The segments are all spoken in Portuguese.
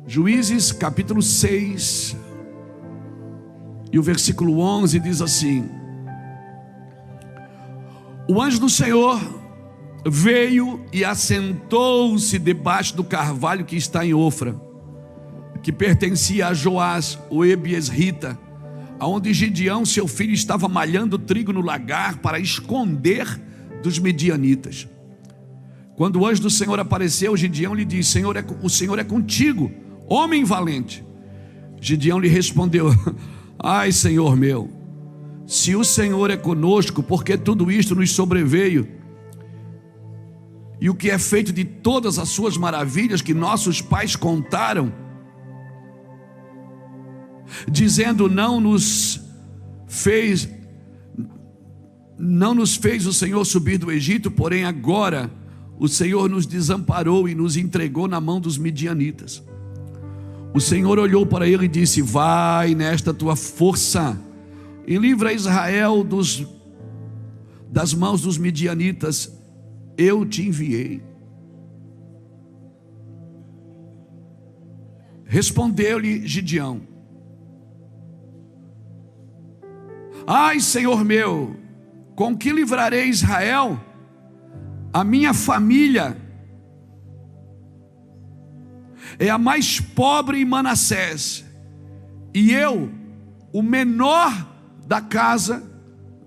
Juízes capítulo 6 e o versículo 11 diz assim: o anjo do Senhor veio e assentou-se debaixo do carvalho que está em Ofra, que pertencia a Joás, o ebiesrita, aonde Gideão, seu filho, estava malhando trigo no lagar para esconder dos midianitas. Quando o anjo do Senhor apareceu, Gideão lhe disse: o Senhor é contigo, homem valente. Gideão lhe respondeu: ai, Senhor meu, se o Senhor é conosco, porque tudo isto nos sobreveio? E o que é feito de todas as suas maravilhas que nossos pais contaram, dizendo: não nos fez o Senhor subir do Egito, porém agora o Senhor nos desamparou e nos entregou na mão dos midianitas. O Senhor olhou para ele e disse: vai nesta tua força e livra Israel das mãos dos midianitas, eu te enviei. Respondeu-lhe Gideão: ai, Senhor meu, com que livrarei Israel? A minha família é a mais pobre em Manassés, e eu, o menor da casa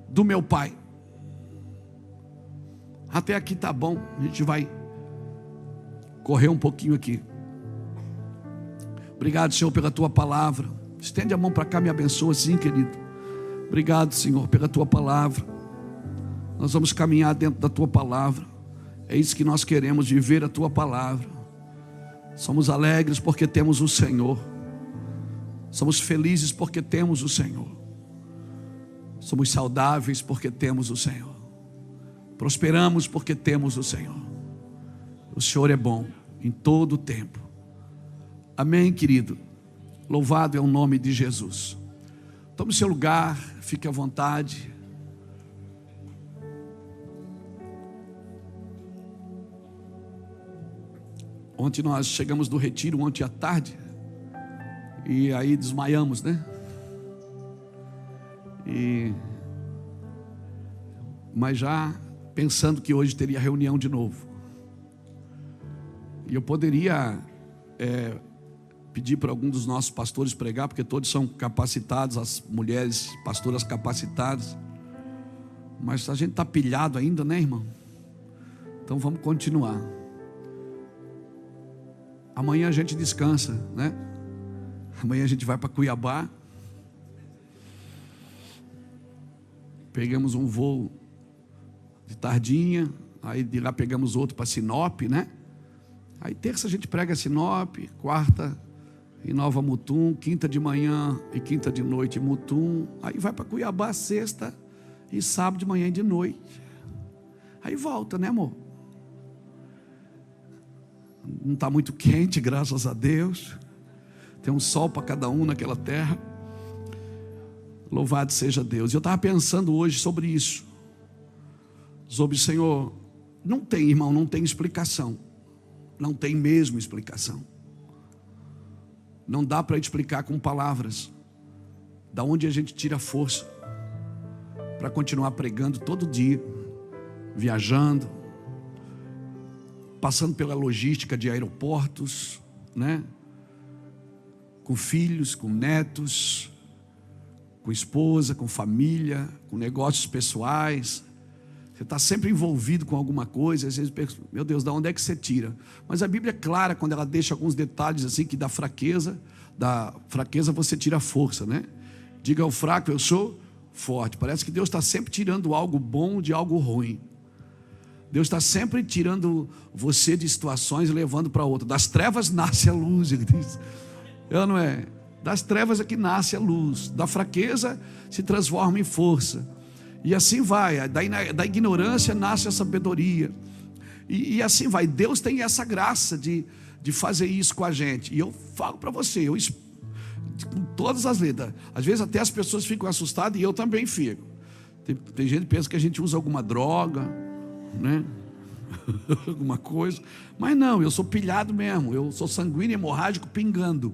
do meu pai. Até aqui tá bom, a gente vai correr um pouquinho aqui. Obrigado, Senhor, pela tua palavra. Estende a mão para cá, me abençoa, sim, querido. Obrigado, Senhor, pela tua palavra. Nós vamos caminhar dentro da tua palavra. É isso que nós queremos, viver a tua palavra. Somos alegres porque temos o Senhor. Somos felizes porque temos o Senhor. Somos saudáveis porque temos o Senhor. Prosperamos porque temos o Senhor. O Senhor é bom em todo o tempo. Amém, querido? Louvado é o nome de Jesus. Tome seu lugar, fique à vontade. Ontem nós chegamos do retiro, ontem à tarde, e aí desmaiamos, né? Mas já pensando que hoje teria reunião de novo. E eu poderia pedir para algum dos nossos pastores pregar, porque todos são capacitados, as mulheres pastoras capacitadas. Mas a gente está pilhado ainda, né, irmão? Então vamos continuar. Amanhã a gente descansa, né? Amanhã a gente vai para Cuiabá. Pegamos um voo de tardinha, aí de lá pegamos outro para Sinop, né? Aí terça a gente prega Sinop, quarta em Nova Mutum, quinta de manhã e quinta de noite em Mutum. Aí vai para Cuiabá sexta e sábado de manhã e de noite. Aí volta, né, amor? Não está muito quente, graças a Deus. Tem um sol para cada um naquela terra. Louvado seja Deus. Eu estava pensando hoje sobre isso. Sobre o Senhor. Não tem, irmão, não tem explicação. Não tem mesmo explicação. Não dá para explicar com palavras. Da onde a gente tira força para continuar pregando todo dia, viajando, passando pela logística de aeroportos, né? Com filhos, com netos, com esposa, com família, com negócios pessoais. Você está sempre envolvido com alguma coisa. Às vezes pensa: meu Deus, da onde é que você tira? Mas a Bíblia é clara quando ela deixa alguns detalhes assim, que da fraqueza você tira força, né? Diga ao fraco: eu sou forte. Parece que Deus está sempre tirando algo bom de algo ruim. Deus está sempre tirando você de situações e levando para outra. Das trevas nasce a luz, ele diz. Não é? Das trevas é que nasce a luz. Da fraqueza se transforma em força. E assim vai. Da ignorância nasce a sabedoria. E assim vai. Deus tem essa graça de fazer isso com a gente. E eu falo para você, com todas as letras. Às vezes até as pessoas ficam assustadas e eu também fico. Tem gente que pensa que a gente usa alguma droga, né? alguma coisa. Mas não, eu sou pilhado mesmo. Eu sou sanguíneo hemorrágico pingando,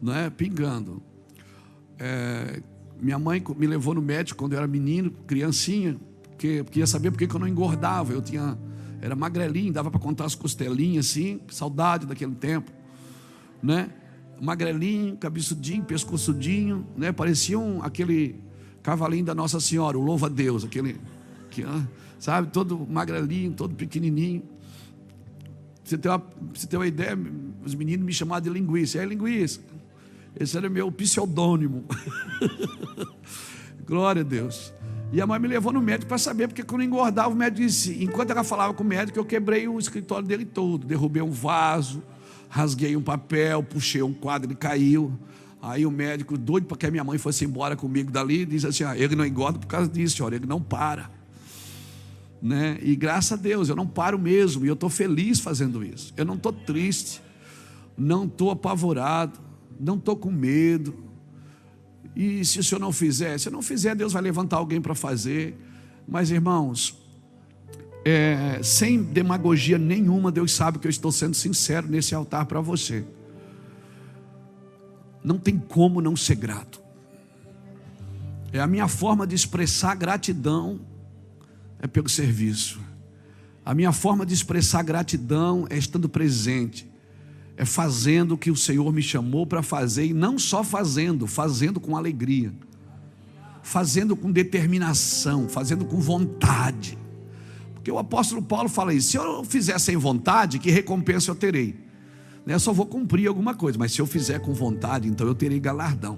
não é? Pingando. Minha mãe me levou no médico quando eu era menino, criancinha, porque ia saber por que eu não engordava. Era magrelinho, dava para contar as costelinhas assim, saudade daquele tempo, né? Magrelinho, cabeçudinho, pescoçudinho, né? Parecia aquele cavalinho da Nossa Senhora, o louva a Deus, aquele que, sabe, todo magrelinho, todo pequenininho. Você tem uma ideia, os meninos me chamavam de linguiça. Linguiça. Esse era meu pseudônimo. Glória a Deus. E a mãe me levou no médico para saber, porque quando eu engordava, o médico disse, enquanto ela falava com o médico, eu quebrei o escritório dele todo, derrubei um vaso, rasguei um papel, puxei um quadro, ele caiu. Aí o médico, doido para que a minha mãe fosse embora comigo dali, disse assim, ele não engorda por causa disso, senhora, ele não para, né? E graças a Deus, eu não paro mesmo, e eu estou feliz fazendo isso. Eu não estou triste, não estou apavorado, não estou com medo. E se o senhor não fizer, se eu não fizer, Deus vai levantar alguém para fazer. Mas irmãos, sem demagogia nenhuma, Deus sabe que eu estou sendo sincero nesse altar para você. Não tem como não ser grato. A minha forma de expressar gratidão é pelo serviço. A minha forma de expressar gratidão é estando presente, é fazendo o que o Senhor me chamou para fazer, e não só fazendo com alegria, fazendo com determinação, fazendo com vontade. Porque o apóstolo Paulo fala isso: se eu fizer sem vontade, que recompensa eu terei? Eu só vou cumprir alguma coisa, mas se eu fizer com vontade, então eu terei galardão.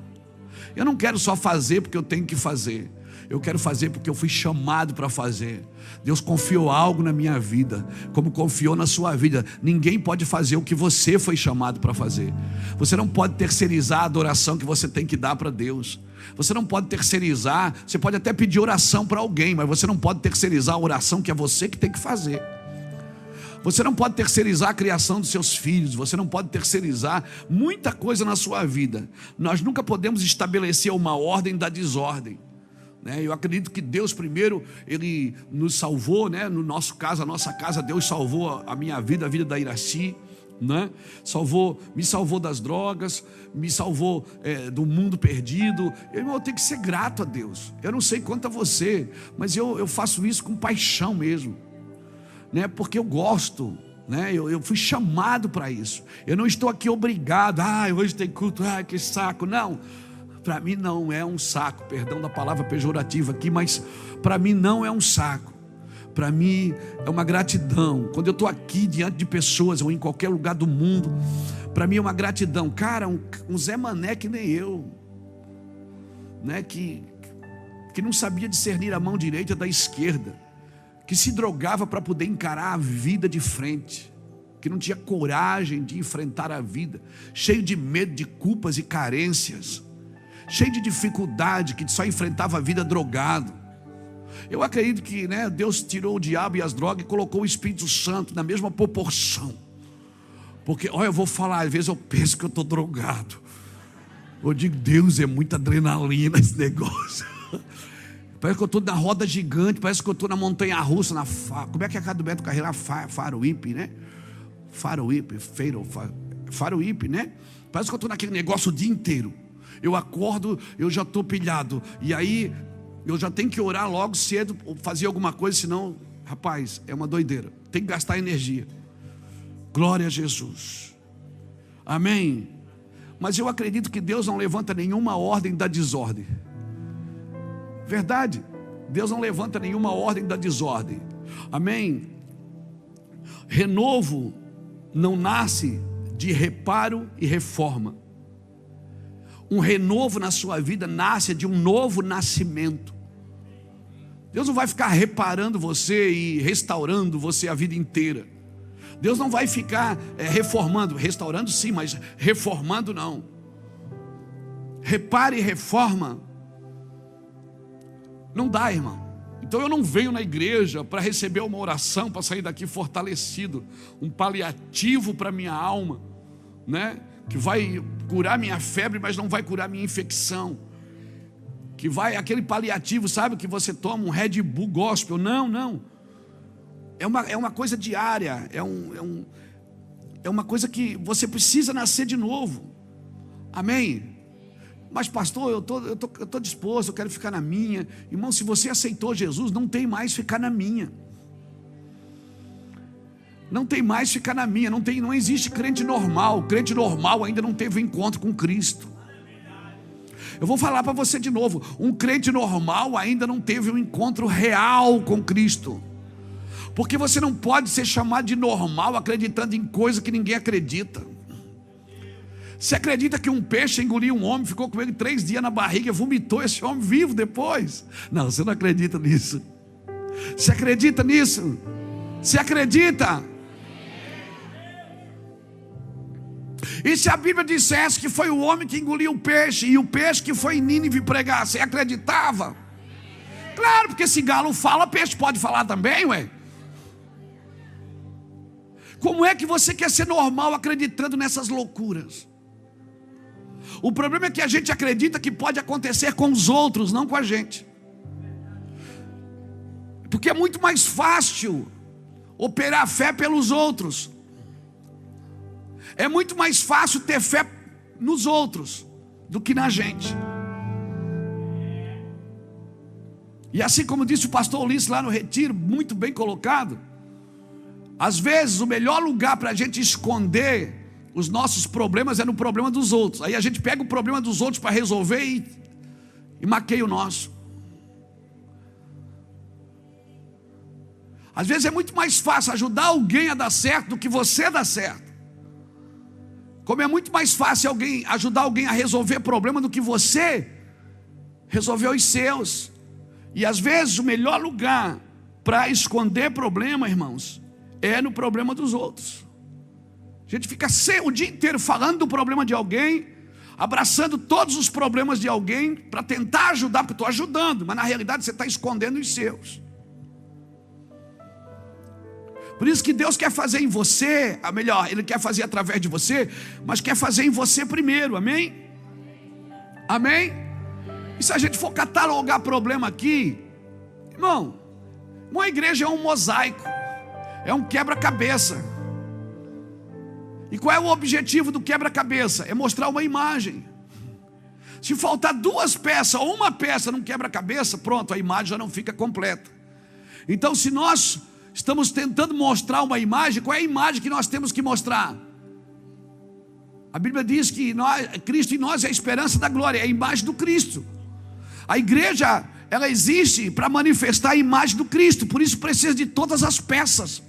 Eu não quero só fazer porque eu tenho que fazer, eu quero fazer porque eu fui chamado para fazer. Deus confiou algo na minha vida, como confiou na sua vida. Ninguém pode fazer o que você foi chamado para fazer. Você não pode terceirizar a adoração que você tem que dar para Deus. Você não pode terceirizar. Você pode até pedir oração para alguém, mas você não pode terceirizar a oração que é você que tem que fazer. Você não pode terceirizar a criação dos seus filhos. Você não pode terceirizar muita coisa na sua vida. Nós nunca podemos estabelecer uma ordem da desordem. Eu acredito que Deus primeiro, Ele nos salvou, no nosso caso, a nossa casa, Deus salvou a minha vida, a vida da Iraci, me salvou das drogas, me salvou do mundo perdido. Eu tenho que ser grato a Deus. Eu não sei quanto a você, mas eu faço isso com paixão mesmo, porque eu gosto, eu fui chamado para isso. Eu não estou aqui obrigado, hoje tem culto, que saco, não. Para mim não é um saco, perdão da palavra pejorativa aqui, mas para mim não é um saco. Para mim é uma gratidão. Quando eu estou aqui diante de pessoas ou em qualquer lugar do mundo, para mim é uma gratidão. Cara, um Zé Mané que nem eu, que não sabia discernir a mão direita da esquerda, que se drogava para poder encarar a vida de frente, que não tinha coragem de enfrentar a vida, cheio de medo, de culpas e carências, cheio de dificuldade, que só enfrentava a vida drogado. Eu acredito que Deus tirou o diabo e as drogas e colocou o Espírito Santo na mesma proporção. Porque, eu vou falar, às vezes eu penso que eu estou drogado. Eu digo, Deus, é muita adrenalina esse negócio. Parece que eu estou na roda gigante, parece que eu estou na montanha russa, como é que é a casa do Beto Carreira? Faroípe, Faroípe, Parece que eu estou naquele negócio o dia inteiro. Eu acordo, eu já estou pilhado, e aí eu já tenho que orar logo cedo, fazer alguma coisa, senão, rapaz, é uma doideira, tem que gastar energia. Glória a Jesus, amém. Mas eu acredito que Deus não levanta nenhuma ordem da desordem. Verdade, Deus não levanta nenhuma ordem da desordem, amém. Renovo não nasce de reparo e reforma. Um renovo na sua vida nasce de um novo nascimento. Deus não vai ficar reparando você e restaurando você a vida inteira. Deus não vai ficar reformando, restaurando sim, mas reformando não. Repare e reforma não dá, irmão. Então eu não venho na igreja para receber uma oração, para sair daqui fortalecido, um paliativo para minha alma, que vai curar minha febre, mas não vai curar minha infecção, aquele paliativo, sabe, que você toma um Red Bull gospel, não, É uma coisa diária, é uma coisa que você precisa nascer de novo. Amém? Mas pastor, eu tô disposto, eu quero ficar na minha. Irmão, se você aceitou Jesus, não tem mais ficar na minha. Não tem mais ficar na minha. Não existe crente normal. O crente normal ainda não teve um encontro com Cristo. Eu vou falar para você de novo. Um crente normal ainda não teve um encontro real com Cristo. Porque você não pode ser chamado de normal acreditando em coisa que ninguém acredita. Você acredita que um peixe engoliu um homem, ficou com ele 3 dias na barriga e vomitou esse homem vivo depois? Não, você não acredita nisso. Você acredita nisso? Você acredita? E se a Bíblia dissesse que foi o homem que engoliu o peixe e o peixe que foi em Nínive pregar, você acreditava? Claro, porque se galo fala, peixe pode falar também, ué. Como é que você quer ser normal acreditando nessas loucuras? O problema é que a gente acredita que pode acontecer com os outros, não com a gente. Porque é muito mais fácil operar fé pelos outros. É muito mais fácil ter fé nos outros do que na gente. E assim como disse o pastor Ulisses lá no retiro, muito bem colocado, às vezes o melhor lugar para a gente esconder os nossos problemas é no problema dos outros. Aí a gente pega o problema dos outros para resolver e maqueia o nosso. Às vezes é muito mais fácil ajudar alguém a dar certo do que você dar certo. Como é muito mais fácil ajudar alguém a resolver problema do que você resolver os seus. E às vezes o melhor lugar para esconder problema, irmãos, é no problema dos outros. A gente fica o dia inteiro falando do problema de alguém, abraçando todos os problemas de alguém para tentar ajudar, porque estou ajudando, mas na realidade você está escondendo os seus. Por isso que Deus quer fazer em você, Ele quer fazer através de você, mas quer fazer em você primeiro, amém? Amém? E se a gente for catalogar problema aqui, irmão, uma igreja é um mosaico, é um quebra-cabeça. E qual é o objetivo do quebra-cabeça? É mostrar uma imagem. Se faltar 2 peças ou uma peça num quebra-cabeça, pronto, a imagem já não fica completa. Então, se nós estamos tentando mostrar uma imagem, qual é a imagem que nós temos que mostrar? A Bíblia diz que Cristo em nós é a esperança da glória, é a imagem do Cristo. A igreja, ela existe para manifestar a imagem do Cristo, por isso precisa de todas as peças.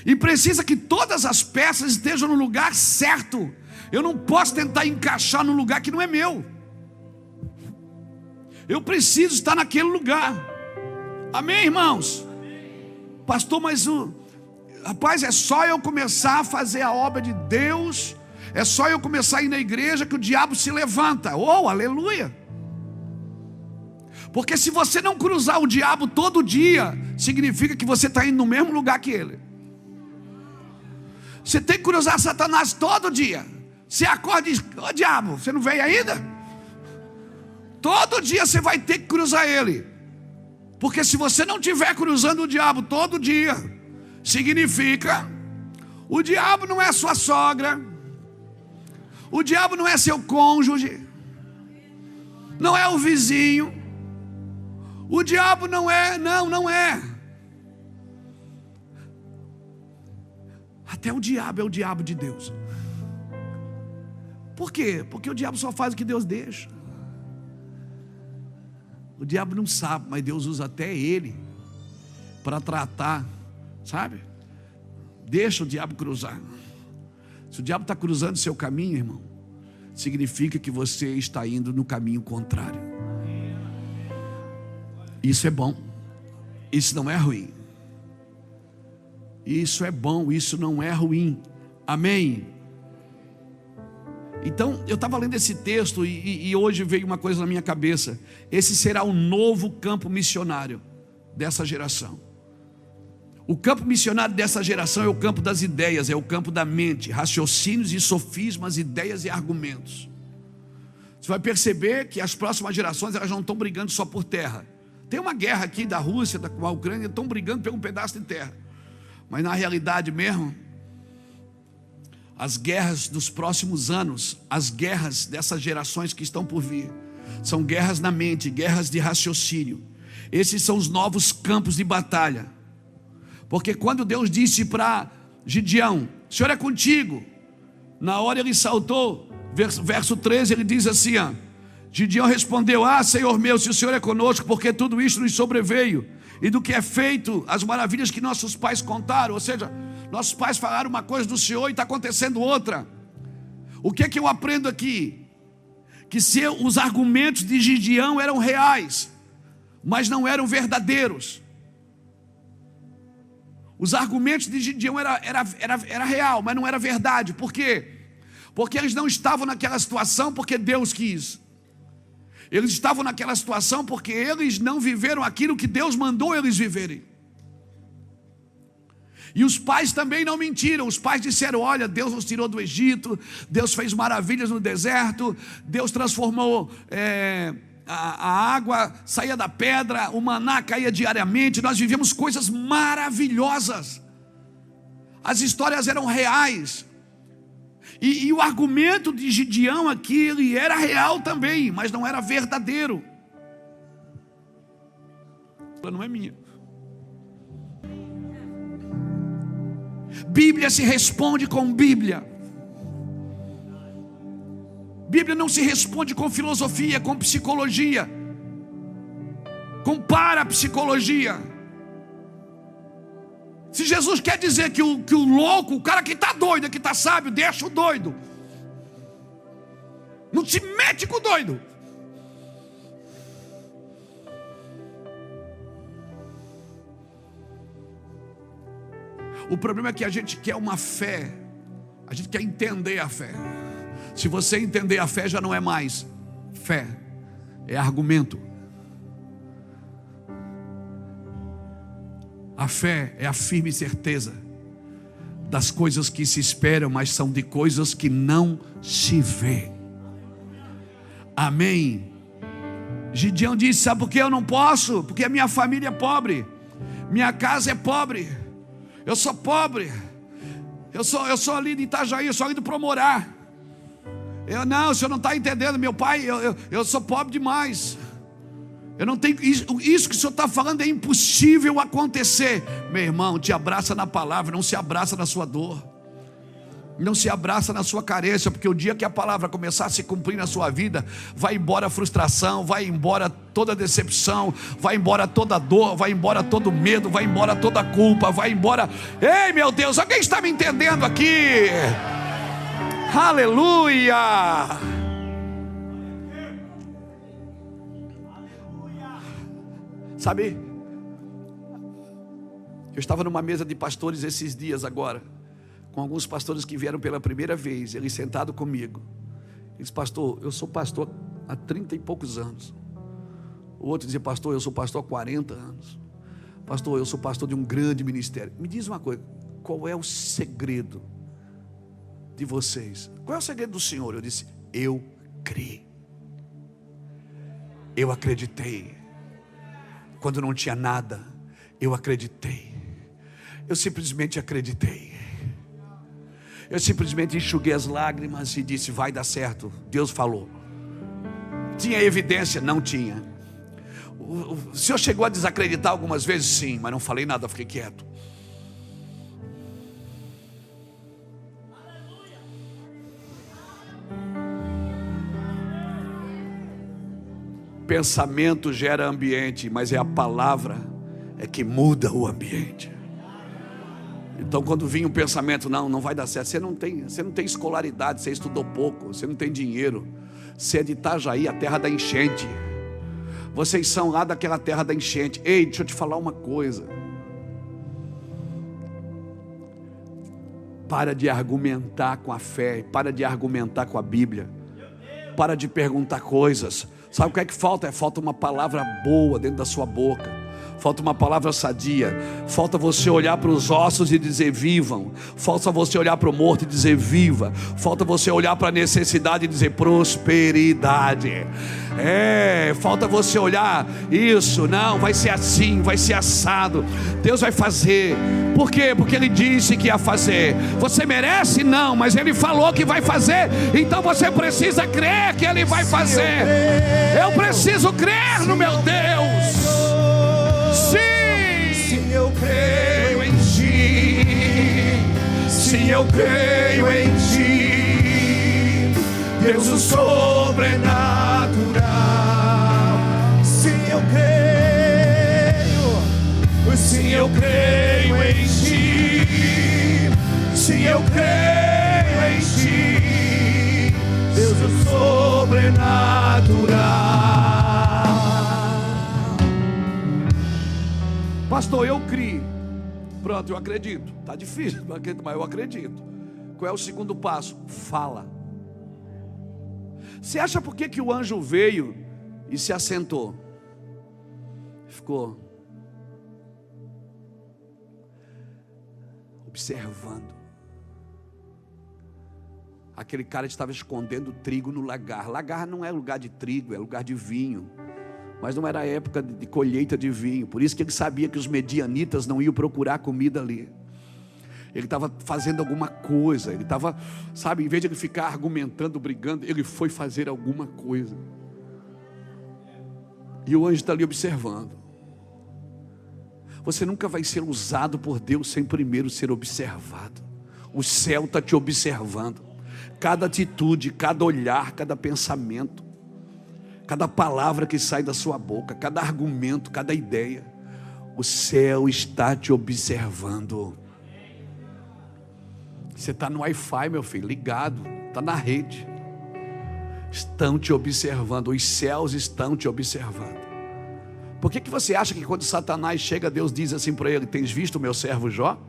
E precisa que todas as peças estejam no lugar certo. Eu não posso tentar encaixar num lugar que não é meu. Eu preciso estar naquele lugar. Amém, irmãos? Pastor, mas rapaz, é só eu começar a fazer a obra de Deus, é só eu começar a ir na igreja que o diabo se levanta. Oh, aleluia! Porque se você não cruzar o diabo todo dia, significa que você está indo no mesmo lugar que ele. Você tem que cruzar Satanás todo dia. Você acorda e diz: ô diabo, você não veio ainda? Todo dia você vai ter que cruzar ele. Porque se você não estiver cruzando o diabo todo dia, significa o diabo não é sua sogra, o diabo não é seu cônjuge, não é o vizinho, o diabo não é. Até o diabo é o diabo de Deus. Por quê? Porque o diabo só faz o que Deus deixa. O diabo não sabe, mas Deus usa até ele para tratar, sabe? Deixa o diabo cruzar. Se o diabo está cruzando seu caminho, irmão, significa que você está indo no caminho contrário. Isso é bom. Isso não é ruim. Isso é bom, isso não é ruim. Amém? Então, eu estava lendo esse texto e hoje veio uma coisa na minha cabeça. Esse será o novo campo missionário dessa geração. O campo missionário dessa geração é o campo das ideias, é o campo da mente, raciocínios e sofismas, ideias e argumentos. Você vai perceber que as próximas gerações elas não estão brigando só por terra, Tem uma guerra aqui da Rússia com a Ucrânia, estão brigando por um pedaço de terra. Mas na realidade mesmo, as guerras dos próximos anos, as guerras dessas gerações que estão por vir, são guerras na mente, guerras de raciocínio. Esses são os novos campos de batalha. Porque quando Deus disse para Gideão: o Senhor é contigo, na hora ele saltou. Verso 13 ele diz assim, Gideão respondeu: Senhor meu, se o Senhor é conosco, porque tudo isto nos sobreveio, e do que é feito, as maravilhas que nossos pais contaram. Ou seja, nossos pais falaram uma coisa do Senhor e está acontecendo outra. O que é que eu aprendo aqui? Que se os argumentos de Gideão eram reais, mas não eram verdadeiros. Os argumentos de Gideão era real, mas não era verdade. Por quê? Porque eles não estavam naquela situação porque Deus quis. Eles estavam naquela situação porque eles não viveram aquilo que Deus mandou eles viverem. E os pais também não mentiram. Os pais disseram: olha, Deus nos tirou do Egito, Deus fez maravilhas no deserto, Deus transformou a água, saía da pedra, o maná caía diariamente, nós vivemos coisas maravilhosas. As histórias eram reais. E o argumento de Gideão aqui, ele era real também, mas não era verdadeiro. Não é minha. Bíblia se responde com Bíblia. Bíblia não se responde com filosofia, com psicologia, com parapsicologia. Se Jesus quer dizer que o louco, o cara que está doido, que está sábio, deixa o doido. Não se mete com o doido. O problema é que a gente quer uma fé, a gente quer entender a fé. Se você entender a fé, já não é mais fé, é argumento. A fé é a firme certeza das coisas que se esperam, mas são de coisas que não se vê. Amém. Gideão disse: sabe por que eu não posso? Porque a minha família é pobre, minha casa é pobre, eu sou pobre, eu sou ali de Itajaí, eu sou ali do Promorá. O senhor não está entendendo, meu pai, eu sou pobre demais. Eu não tenho isso que o senhor está falando, é impossível acontecer. Meu irmão, te abraça na palavra, não se abraça na sua dor, não se abraça na sua carência, porque o dia que a palavra começar a se cumprir na sua vida, vai embora a frustração, vai embora toda a decepção, vai embora toda a dor, vai embora todo o medo, vai embora toda a culpa, vai embora. Ei, meu Deus, alguém está me entendendo aqui? Aleluia! Sabe, eu estava numa mesa de pastores esses dias agora, com alguns pastores que vieram pela primeira vez, eles sentados comigo. Eles: pastor, eu sou pastor há 30 e poucos anos. O outro dizia: pastor, eu sou pastor há 40 anos. Pastor, eu sou pastor de um grande ministério. Me diz uma coisa, qual é o segredo de vocês? Qual é o segredo do Senhor? Eu disse: eu criei, eu acreditei. Quando não tinha nada, eu acreditei. Eu simplesmente acreditei. Eu simplesmente enxuguei as lágrimas e disse: vai dar certo, Deus falou. Tinha evidência? Não tinha. O senhor chegou a desacreditar algumas vezes? Sim, mas não falei nada, fiquei quieto. Pensamento gera ambiente, mas é a palavra que muda o ambiente. Então, quando vinha um pensamento: não vai dar certo, você não tem escolaridade, você estudou pouco, você não tem dinheiro, você é de Itajaí, a terra da enchente, vocês são lá daquela terra da enchente. Ei, deixa eu te falar uma coisa, para de argumentar com a fé, para de argumentar com a Bíblia, para de perguntar coisas. Sabe o que é que falta? Falta uma palavra boa dentro da sua boca. Falta uma palavra sadia. Falta você olhar para os ossos e dizer vivam. Falta você olhar para o morto e dizer viva. Falta você olhar para a necessidade e dizer prosperidade. Falta você olhar isso. Não, vai ser assim, vai ser assado. Deus vai fazer. Por quê? Porque Ele disse que ia fazer. Você merece? Não, mas Ele falou que vai fazer. Então você precisa crer que Ele vai fazer. Eu preciso crer no meu Deus. Sim, eu creio em Ti. Sim, eu creio em Ti, Deus o sobrenatural. Sim, eu creio. Sim, eu creio em Ti. Sim, eu creio em Ti, Deus o sobrenatural. Pastor, eu criei. Pronto, eu acredito. Está difícil, não acredito, mas eu acredito. Qual é o segundo passo? Fala. Você acha por que o anjo veio e se assentou? Ficou observando. Aquele cara estava escondendo trigo no lagar. Lagar não é lugar de trigo, é lugar de vinho. Mas não era época de colheita de vinho. Por isso que ele sabia que os medianitas não iam procurar comida ali. Ele estava fazendo alguma coisa. Ele estava, sabe, em vez de ele ficar argumentando, brigando, ele foi fazer alguma coisa. E o anjo está ali observando. Você nunca vai ser usado por Deus sem primeiro ser observado. O céu está te observando. Cada atitude, cada olhar, cada pensamento, cada palavra que sai da sua boca, cada argumento, cada ideia, o céu está te observando. Você está no Wi-Fi, meu filho, ligado, está na rede. Estão te observando, os céus estão te observando. Por que você acha que quando Satanás chega, Deus diz assim para ele: tens visto o meu servo Jó?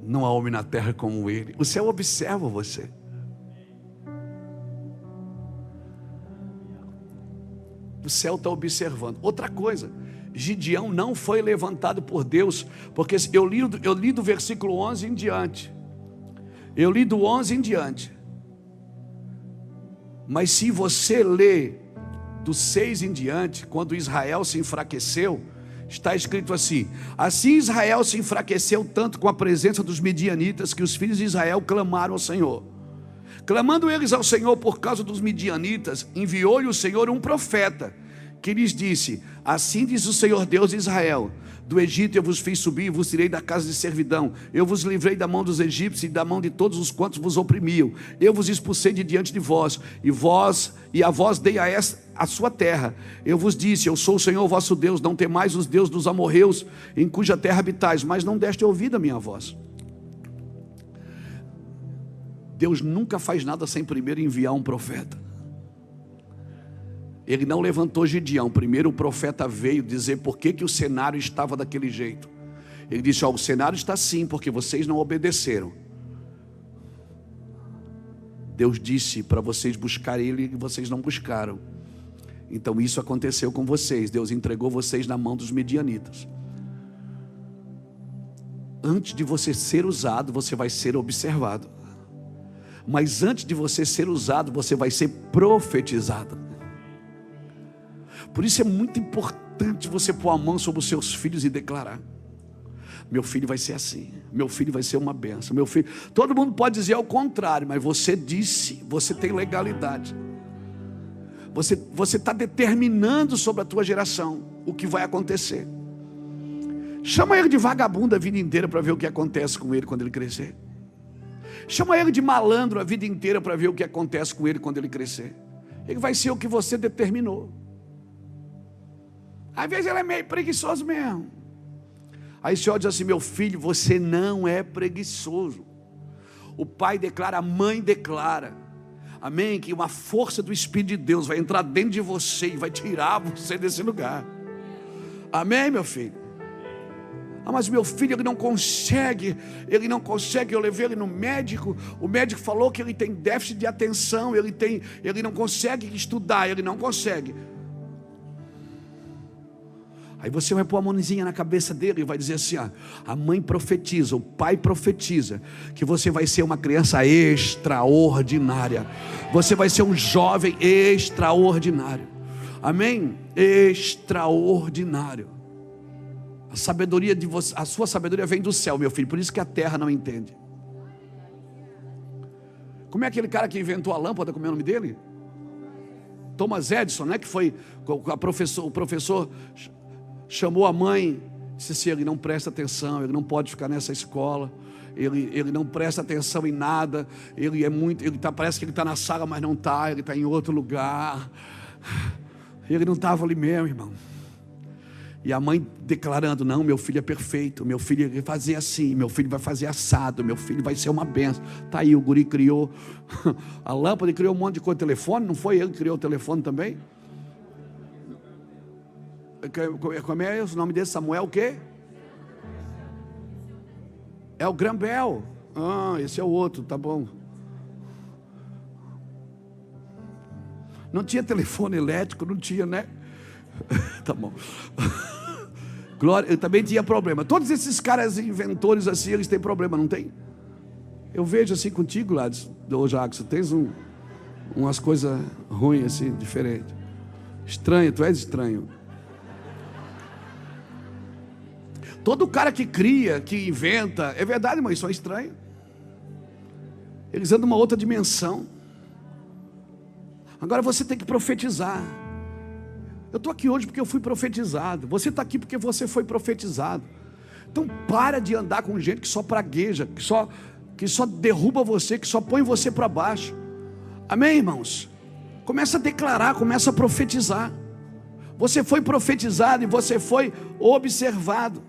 Não há homem na terra como ele. O céu observa você. O céu está observando. Outra coisa, Gideão não foi levantado por Deus, porque eu li do versículo 11 em diante. Eu li do 11 em diante. Mas se você ler do 6 em diante, quando Israel se enfraqueceu, está escrito assim: assim Israel se enfraqueceu tanto com a presença dos midianitas, que os filhos de Israel clamaram ao Senhor. Clamando eles ao Senhor por causa dos midianitas, enviou-lhe o Senhor um profeta, que lhes disse: assim diz o Senhor Deus de Israel: do Egito eu vos fiz subir, vos tirei da casa de servidão, eu vos livrei da mão dos egípcios e da mão de todos os quantos vos oprimiam, eu vos expulsei de diante de vós, e a vós dei a sua terra. Eu vos disse: eu sou o Senhor vosso Deus, não temais os deuses dos amorreus, em cuja terra habitais, mas não deste ouvido a minha voz. Deus nunca faz nada sem primeiro enviar um profeta. Ele não levantou Gideão. Primeiro o profeta veio dizer por que o cenário estava daquele jeito. Ele disse: o cenário está assim porque vocês não obedeceram. Deus disse para vocês buscar Ele e vocês não buscaram. Então isso aconteceu com vocês. Deus entregou vocês na mão dos midianitas. Antes de você ser usado, você vai ser observado. Mas antes de você ser usado, você vai ser profetizado. Por isso é muito importante você pôr a mão sobre os seus filhos e declarar: meu filho vai ser assim, meu filho vai ser uma bênção, meu filho. Todo mundo pode dizer ao contrário, mas você disse, você tem legalidade. Você está determinando sobre a tua geração o que vai acontecer. Chama ele de vagabundo a vida inteira para ver o que acontece com ele quando ele crescer. Chama ele de malandro a vida inteira para ver o que acontece com ele quando ele crescer. Ele vai ser o que você determinou. Às vezes ele é meio preguiçoso mesmo. Aí o Senhor diz assim: meu filho, você não é preguiçoso. O pai declara, a mãe declara. Amém? Que uma força do Espírito de Deus vai entrar dentro de você e vai tirar você desse lugar. Amém, meu filho? Ah, mas meu filho, ele não consegue, eu levei ele no médico, o médico falou que ele tem déficit de atenção, ele não consegue estudar, ele não consegue. Aí você vai pôr a mãozinha na cabeça dele e vai dizer assim: ó, a mãe profetiza, o pai profetiza que você vai ser uma criança extraordinária, você vai ser um jovem extraordinário. Amém? Extraordinário. A sabedoria de você, a sua sabedoria vem do céu, meu filho, por isso que a terra não entende. Como é aquele cara que inventou a lâmpada, como é o nome dele? Thomas Edison, né? Que foi o professor chamou a mãe, disse assim: ele não presta atenção, ele não pode ficar nessa escola, ele não presta atenção em nada, parece que ele está na sala, mas não está, ele está em outro lugar, ele não estava ali mesmo, irmão. E a mãe declarando: não, meu filho é perfeito, meu filho vai fazer assim, meu filho vai fazer assado, meu filho vai ser uma benção. Está aí, o guri criou a lâmpada e criou um monte de coisa. Telefone, não foi ele que criou o telefone também? Como é o nome dele? Samuel o quê? É o Graham Bell. Esse é o outro, tá bom. Não tinha telefone elétrico, não tinha, né? Tá bom. Glória, eu também tinha problema. Todos esses caras inventores assim, eles têm problema, não tem? Eu vejo assim contigo, lá, Jackson, tens umas coisas ruins assim, diferentes. Estranho, tu és estranho. Todo cara que cria, que inventa, é verdade, mas são estranhos. Eles andam numa outra dimensão. Agora você tem que profetizar. Eu estou aqui hoje porque eu fui profetizado. Você está aqui porque você foi profetizado. Então para de andar com gente que só pragueja, que só derruba você, que só põe você para baixo. Amém, irmãos? Começa a declarar, começa a profetizar. Você foi profetizado e você foi observado.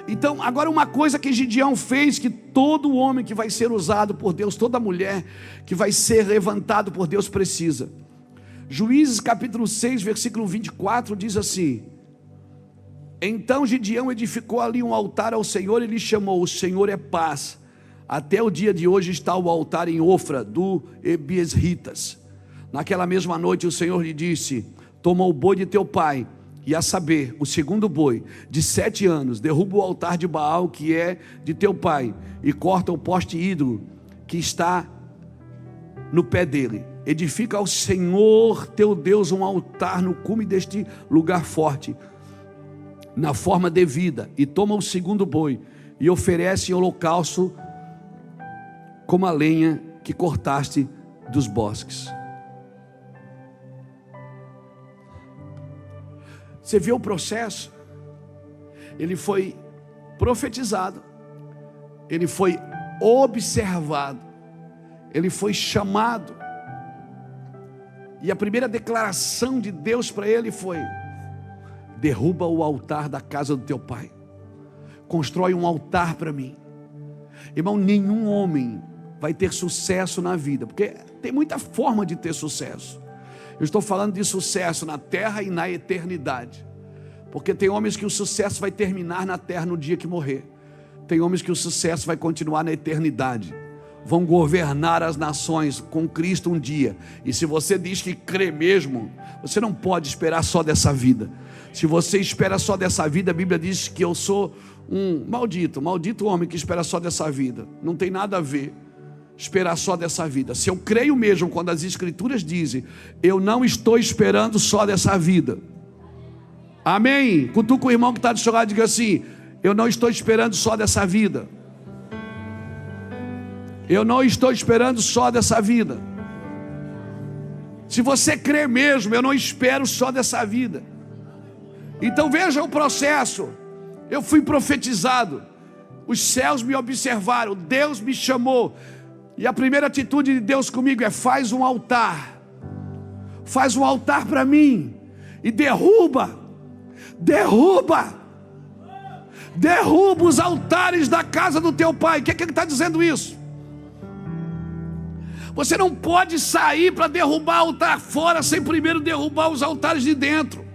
Então, agora uma coisa que Gideão fez, que todo homem que vai ser usado por Deus, toda mulher que vai ser levantado por Deus precisa. Juízes capítulo 6, versículo 24 diz assim: então Gideão edificou ali um altar ao Senhor e lhe chamou: o Senhor é paz. Até o dia de hoje está o altar em Ofra do Ebiesritas. Naquela mesma noite o Senhor lhe disse: toma o boi de teu pai, e a saber, o segundo boi, de 7 anos, derruba o altar de Baal, que é de teu pai, e corta o poste ídolo que está no pé dele. Edifica ao Senhor teu Deus um altar no cume deste lugar forte, na forma devida, e toma o segundo boi, e oferece em holocausto como a lenha que cortaste dos bosques. Você vê o processo? Ele foi profetizado, ele foi observado, ele foi chamado, e a primeira declaração de Deus para ele foi: derruba o altar da casa do teu pai, constrói um altar para mim. Irmão, nenhum homem vai ter sucesso na vida, porque tem muita forma de ter sucesso. Eu estou falando de sucesso na terra e na eternidade, porque tem homens que o sucesso vai terminar na terra no dia que morrer, tem homens que o sucesso vai continuar na eternidade, vão governar as nações com Cristo um dia. E se você diz que crê mesmo, você não pode esperar só dessa vida. Se você espera só dessa vida, a Bíblia diz que eu sou um maldito homem que espera só dessa vida. Não tem nada a ver esperar só dessa vida. Se eu creio mesmo quando as Escrituras dizem: eu não estou esperando só dessa vida. Amém? Cutuca o irmão que está do seu lado e diga assim: eu não estou esperando só dessa vida. Eu não estou esperando só dessa vida. Se você crê mesmo, eu não espero só dessa vida. Então veja o processo. Eu fui profetizado, os céus me observaram, Deus me chamou, e a primeira atitude de Deus comigo é: faz um altar para mim, e derruba os altares da casa do teu pai. O que é que ele está dizendo isso? Você não pode sair para derrubar o altar fora sem primeiro derrubar os altares de dentro.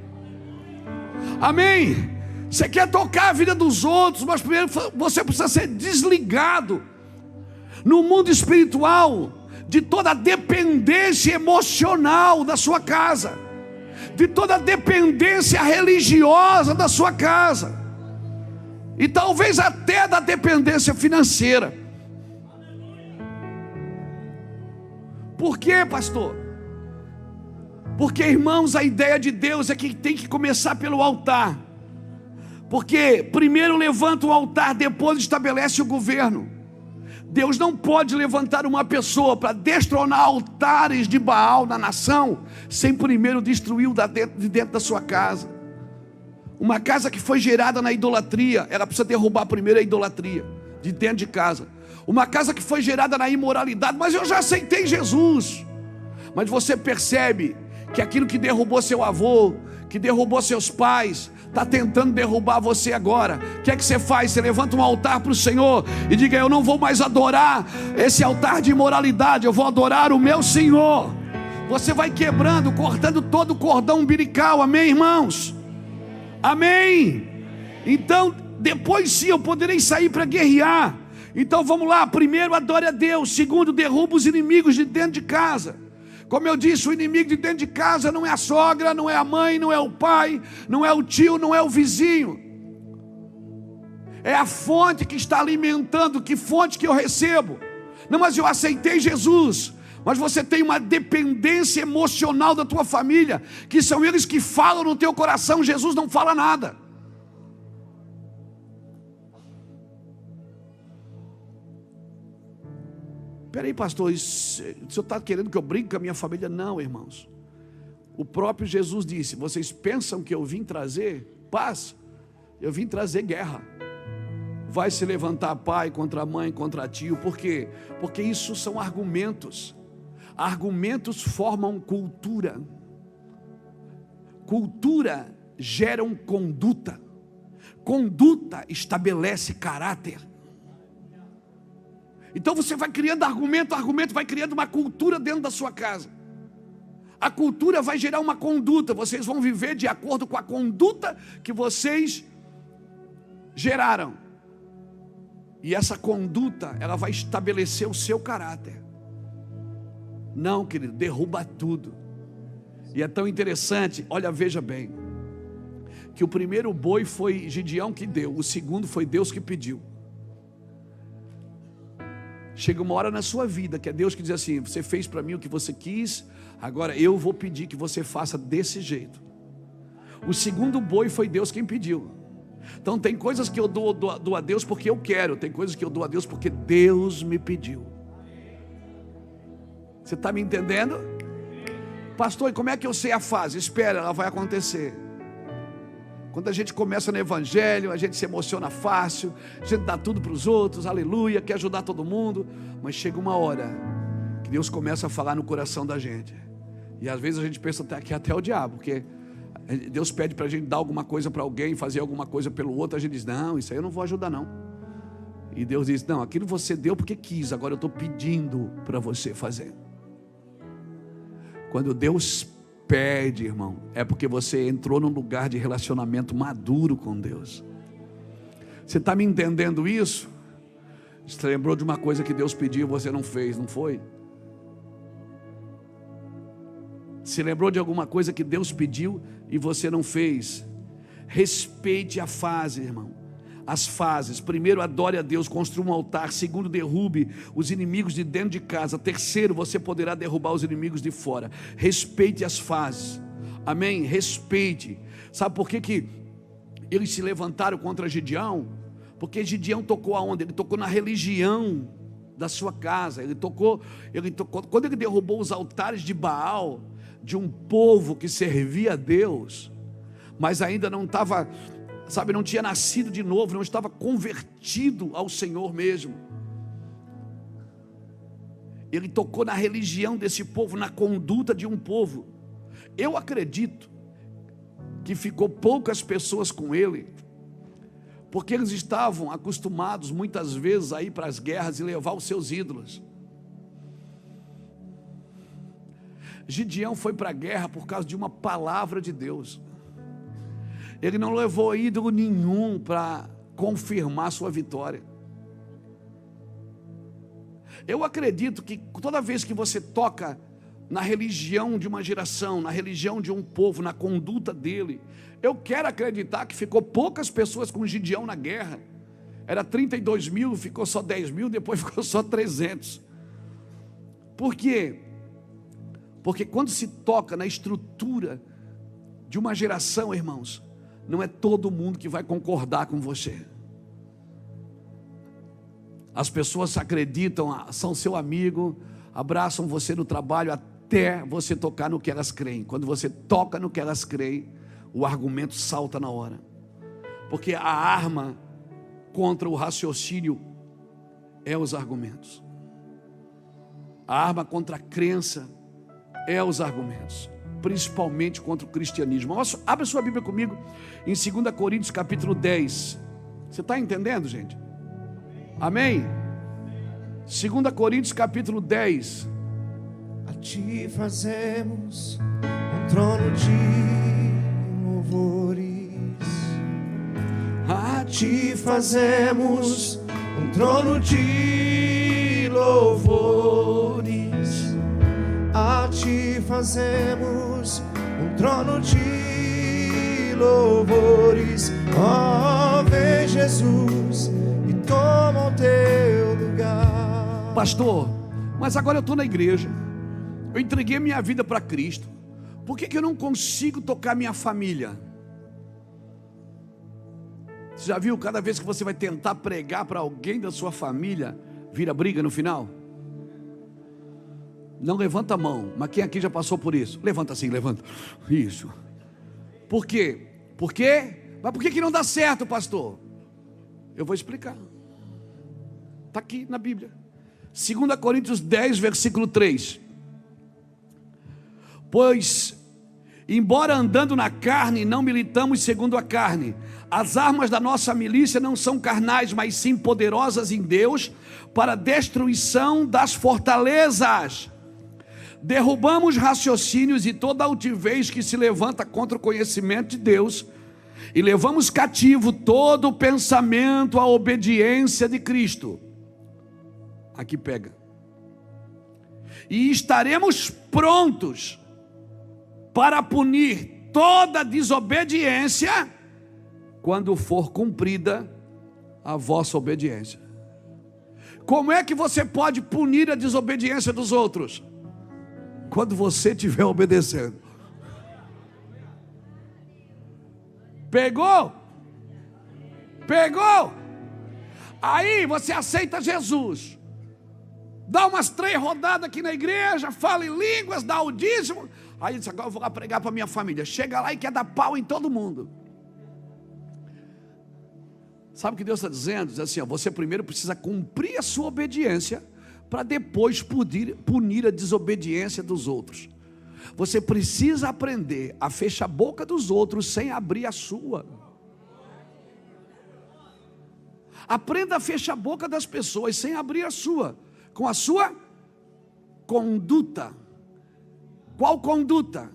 Amém? Você quer tocar a vida dos outros, mas primeiro você precisa ser desligado no mundo espiritual de toda a dependência emocional da sua casa. de toda dependência religiosa da sua casa, e talvez até da dependência financeira. Por quê, pastor? Porque, irmãos, a ideia de Deus é que tem que começar pelo altar. Porque primeiro levanta o altar, depois estabelece o governo. Deus não pode levantar uma pessoa para destronar altares de Baal na nação, sem primeiro destruir o de dentro da sua casa. Uma casa que foi gerada na idolatria, ela precisa derrubar primeiro a idolatria, de dentro de casa. Uma casa que foi gerada na imoralidade, mas eu já aceitei Jesus. Mas você percebe que aquilo que derrubou seu avô, que derrubou seus pais, está tentando derrubar você agora. O que é que você faz? Você levanta um altar para o Senhor e diga: eu não vou mais adorar esse altar de imoralidade, eu vou adorar o meu Senhor. Você vai quebrando, cortando todo o cordão umbilical. Amém, irmãos? Amém? Então, depois sim eu poderei sair para guerrear. Então vamos lá: primeiro, adore a Deus. Segundo, derruba os inimigos de dentro de casa. Como eu disse, o inimigo de dentro de casa não é a sogra, não é a mãe, não é o pai, não é o tio, não é o vizinho. É a fonte que está alimentando. Que fonte que eu recebo? Não, mas eu aceitei Jesus. Mas você tem uma dependência emocional da tua família, que são eles que falam no teu coração. Jesus não fala nada. Peraí, pastor, o senhor está querendo que eu brinque com a minha família? Não, irmãos. O próprio Jesus disse: vocês pensam que eu vim trazer paz? Eu vim trazer guerra. Vai se levantar pai contra mãe, contra tio. Por quê? Porque isso são argumentos. Argumentos formam cultura. Cultura gera conduta. Conduta estabelece caráter. Então você vai criando argumento, argumento vai criando uma cultura dentro da sua casa. A cultura vai gerar uma conduta. Vocês vão viver de acordo com a conduta que vocês geraram. E essa conduta, ela vai estabelecer o seu caráter. Não, querido, derruba tudo. E é tão interessante, olha, veja bem, que o primeiro boi foi Gideão que deu, o segundo foi Deus que pediu. Chega uma hora na sua vida que é Deus que diz assim: você fez para mim o que você quis, agora eu vou pedir que você faça desse jeito. O segundo boi foi Deus quem pediu. Então tem coisas que eu dou a Deus porque eu quero, tem coisas que eu dou a Deus porque Deus me pediu. Você está me entendendo? Pastor, e como é que eu sei a fase? Espera, ela vai acontecer. Quando a gente começa no evangelho, a gente se emociona fácil, a gente dá tudo para os outros, aleluia, quer ajudar todo mundo. Mas chega uma hora que Deus começa a falar no coração da gente. E às vezes a gente pensa que até o diabo, porque Deus pede para a gente dar alguma coisa para alguém, fazer alguma coisa pelo outro. A gente diz: não, isso aí eu não vou ajudar não. E Deus diz: não, aquilo você deu porque quis, agora eu estou pedindo para você fazer. Quando Deus pede, irmão, é porque você entrou num lugar de relacionamento maduro com Deus. Você está me entendendo isso? Você lembrou de uma coisa que Deus pediu e você não fez, não foi? Se lembrou de alguma coisa que Deus pediu e você não fez? Respeite a fase, irmão. As fases: primeiro, adore a Deus, construa um altar. Segundo, derrube os inimigos de dentro de casa. Terceiro, você poderá derrubar os inimigos de fora. Respeite as fases. Amém? Respeite. Sabe por que eles se levantaram contra Gideão? Porque Gideão tocou aonde? Ele tocou na religião da sua casa. Ele tocou, quando ele derrubou os altares de Baal, de um povo que servia a Deus, mas ainda não estava, sabe, não tinha nascido de novo, não estava convertido ao Senhor mesmo. Ele tocou na religião desse povo, na conduta de um povo. Eu acredito que ficou poucas pessoas com ele, porque eles estavam acostumados muitas vezes a ir para as guerras e levar os seus ídolos. Gideão foi para a guerra por causa de uma palavra de Deus. Ele não levou ídolo nenhum para confirmar sua vitória. Eu acredito que toda vez que você toca na religião de uma geração, na religião de um povo, na conduta dele. Eu quero acreditar que ficou poucas pessoas com Gideão na guerra. Era 32 mil, ficou só 10 mil, depois ficou só 300. Por quê? Porque quando se toca na estrutura de uma geração, irmãos, não é todo mundo que vai concordar com você. As pessoas acreditam, são seu amigo, abraçam você no trabalho até você tocar no que elas creem. Quando você toca no que elas creem, o argumento salta na hora. Porque a arma contra o raciocínio é os argumentos. A arma contra a crença é os argumentos, principalmente contra o cristianismo. Abra sua Bíblia comigo em 2 Coríntios capítulo 10. Você está entendendo, gente? Amém? 2 Coríntios capítulo 10. A ti fazemos um trono de louvores. A ti fazemos um trono de louvores. A ti fazemos um trono de louvores. Ó, vem Jesus e toma o teu lugar. Pastor, mas agora eu estou na igreja, eu entreguei minha vida para Cristo, por que eu não consigo tocar minha família? Você já viu, cada vez que você vai tentar pregar para alguém da sua família, vira briga no final? Não levanta a mão, mas quem aqui já passou por isso? Levanta assim, levanta. Isso. Por quê? Por quê? Mas por que não dá certo, pastor? Eu vou explicar. Está aqui na Bíblia. 2 Coríntios 10, versículo 3. Pois, embora andando na carne, não militamos segundo a carne. As armas da nossa milícia não são carnais, mas sim poderosas em Deus, para a destruição das fortalezas. Derrubamos raciocínios e toda altivez que se levanta contra o conhecimento de Deus, e levamos cativo todo o pensamento à obediência de Cristo. Aqui pega. E estaremos prontos para punir toda desobediência quando for cumprida a vossa obediência. Como é que você pode punir a desobediência dos outros? Quando você estiver obedecendo. Pegou? Pegou? Aí você aceita Jesus, dá umas 3 rodadas aqui na igreja, fala em línguas, dá o dízimo. Aí diz, agora eu vou lá pregar para minha família. Chega lá e quer dar pau em todo mundo. Sabe o que Deus está dizendo? Diz assim, ó, você primeiro precisa cumprir a sua obediência, para depois punir a desobediência dos outros. Você precisa aprender a fechar a boca dos outros sem abrir a sua. Aprenda a fechar a boca das pessoas sem abrir a sua, com a sua conduta. Qual conduta?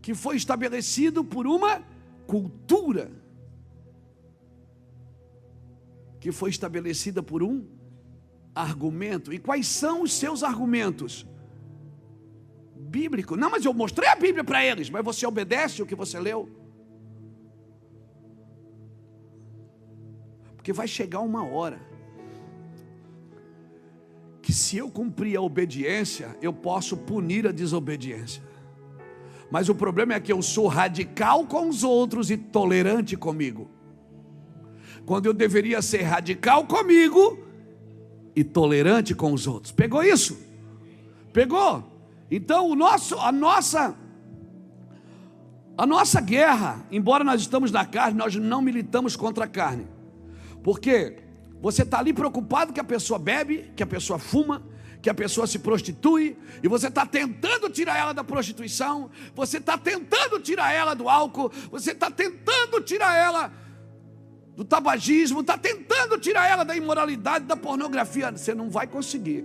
Que foi estabelecido por uma cultura, que foi estabelecida por um argumento. E quais são os seus argumentos? Bíblico. Não, mas eu mostrei a Bíblia para eles. Mas você obedece o que você leu? Porque vai chegar uma hora que, se eu cumprir a obediência, eu posso punir a desobediência. Mas o problema é que eu sou radical com os outros e tolerante comigo, quando eu deveria ser radical comigo e tolerante com os outros. Pegou isso? Pegou? Então a nossa guerra, embora nós estamos na carne, nós não militamos contra a carne. Porque você está ali preocupado que a pessoa bebe, que a pessoa fuma, que a pessoa se prostitui, e você está tentando tirar ela da prostituição, você está tentando tirar ela do álcool, você está tentando tirar ela do tabagismo, está tentando tirar ela da imoralidade, da pornografia. Você não vai conseguir,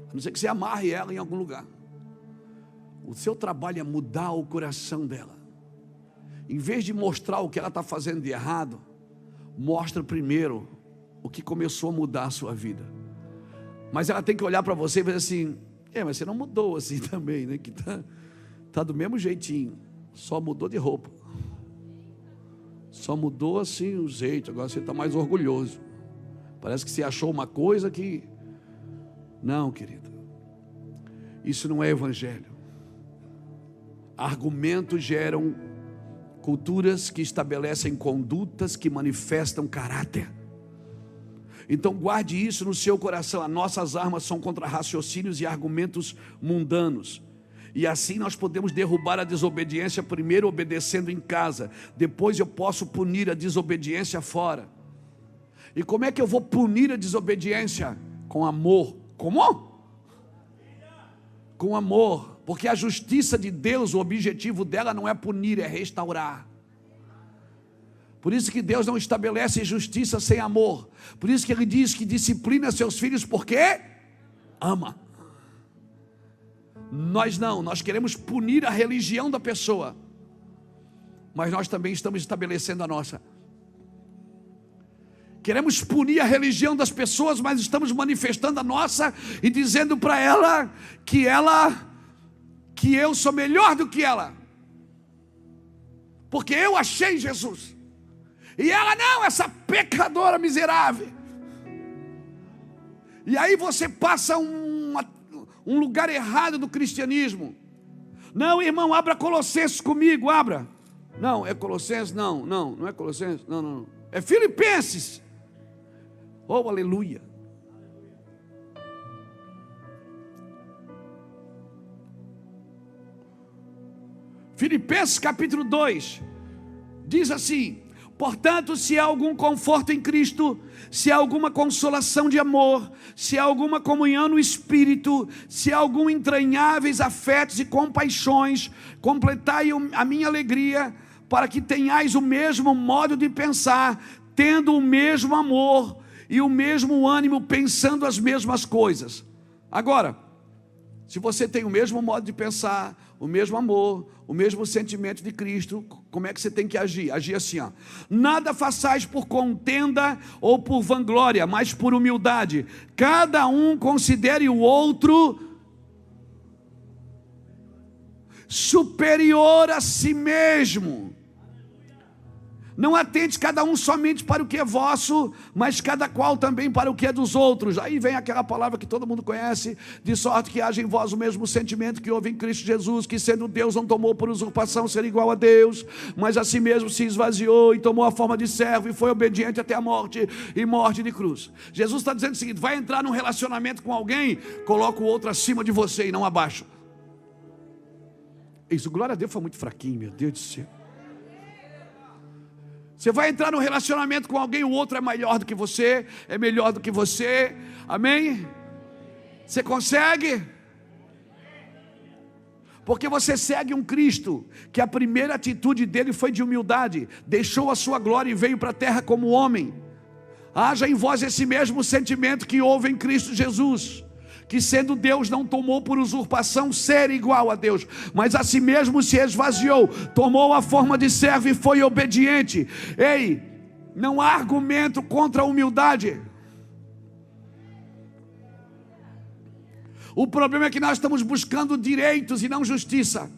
a não ser que você amarre ela em algum lugar. O seu trabalho é mudar o coração dela. Em vez de mostrar o que ela está fazendo de errado, mostra primeiro o que começou a mudar a sua vida. Mas ela tem que olhar para você e dizer assim: Mas você não mudou assim também, né? Que tá do mesmo jeitinho, só mudou de roupa. Só mudou assim o jeito, agora você está mais orgulhoso. Parece que você achou uma coisa que... Não, querida. Isso não é evangelho. Argumentos geram culturas que estabelecem condutas que manifestam caráter. Então guarde isso no seu coração. As nossas armas são contra raciocínios e argumentos mundanos. E assim nós podemos derrubar a desobediência, primeiro obedecendo em casa. Depois eu posso punir a desobediência fora. E como é que eu vou punir a desobediência? Com amor. Como? Com amor. Porque a justiça de Deus, o objetivo dela não é punir, é restaurar. Por isso que Deus não estabelece justiça sem amor. Por isso que Ele diz que disciplina seus filhos porque ama. Nós não, nós queremos punir a religião da pessoa, mas nós também estamos estabelecendo a nossa. Queremos punir a religião das pessoas, mas estamos manifestando a nossa e dizendo para ela que eu sou melhor do que ela, porque eu achei Jesus, e ela não, essa pecadora miserável. E aí você passa um lugar errado do cristianismo. Não, irmão, abra Colossenses comigo, abra. Não, é Colossenses? Não é Colossenses, não. É Filipenses. Oh, aleluia. Filipenses capítulo 2, diz assim: portanto, se há algum conforto em Cristo, se há alguma consolação de amor, se há alguma comunhão no Espírito, se há algum entranháveis afetos e compaixões, completai a minha alegria, para que tenhais o mesmo modo de pensar, tendo o mesmo amor e o mesmo ânimo, pensando as mesmas coisas. Agora, se você tem o mesmo modo de pensar, o mesmo amor, o mesmo sentimento de Cristo, como é que você tem que agir? Agir assim, ó: nada façais por contenda ou por vanglória, mas por humildade. Cada um considere o outro superior a si mesmo. Não atente cada um somente para o que é vosso, mas cada qual também para o que é dos outros. Aí vem aquela palavra que todo mundo conhece: de sorte que haja em vós o mesmo sentimento que houve em Cristo Jesus, que sendo Deus não tomou por usurpação ser igual a Deus, mas a si mesmo se esvaziou e tomou a forma de servo e foi obediente até a morte, e morte de cruz. Jesus está dizendo o seguinte: vai entrar num relacionamento com alguém, coloca o outro acima de você e não abaixo. Isso, glória a Deus, foi muito fraquinho, meu Deus do céu. Você vai entrar num relacionamento com alguém, o outro é melhor do que você, é melhor do que você, amém? Você consegue? Porque você segue um Cristo, que a primeira atitude dele foi de humildade, deixou a sua glória e veio para a terra como homem. Haja em vós esse mesmo sentimento que houve em Cristo Jesus, que sendo Deus não tomou por usurpação ser igual a Deus, mas a si mesmo se esvaziou, tomou a forma de servo e foi obediente. Ei, não há argumento contra a humildade. O problema é que nós estamos buscando direitos e não justiça.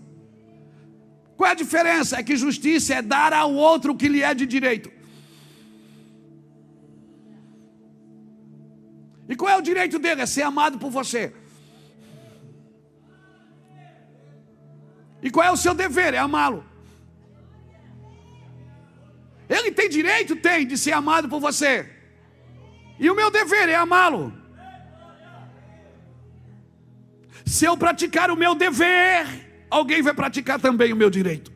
Qual é a diferença? É que justiça é dar ao outro o que lhe é de direito. E qual é o direito dele? É ser amado por você. E qual é o seu dever? É amá-lo. Ele tem direito? Tem, de ser amado por você. E o meu dever é amá-lo. Se eu praticar o meu dever, alguém vai praticar também o meu direito.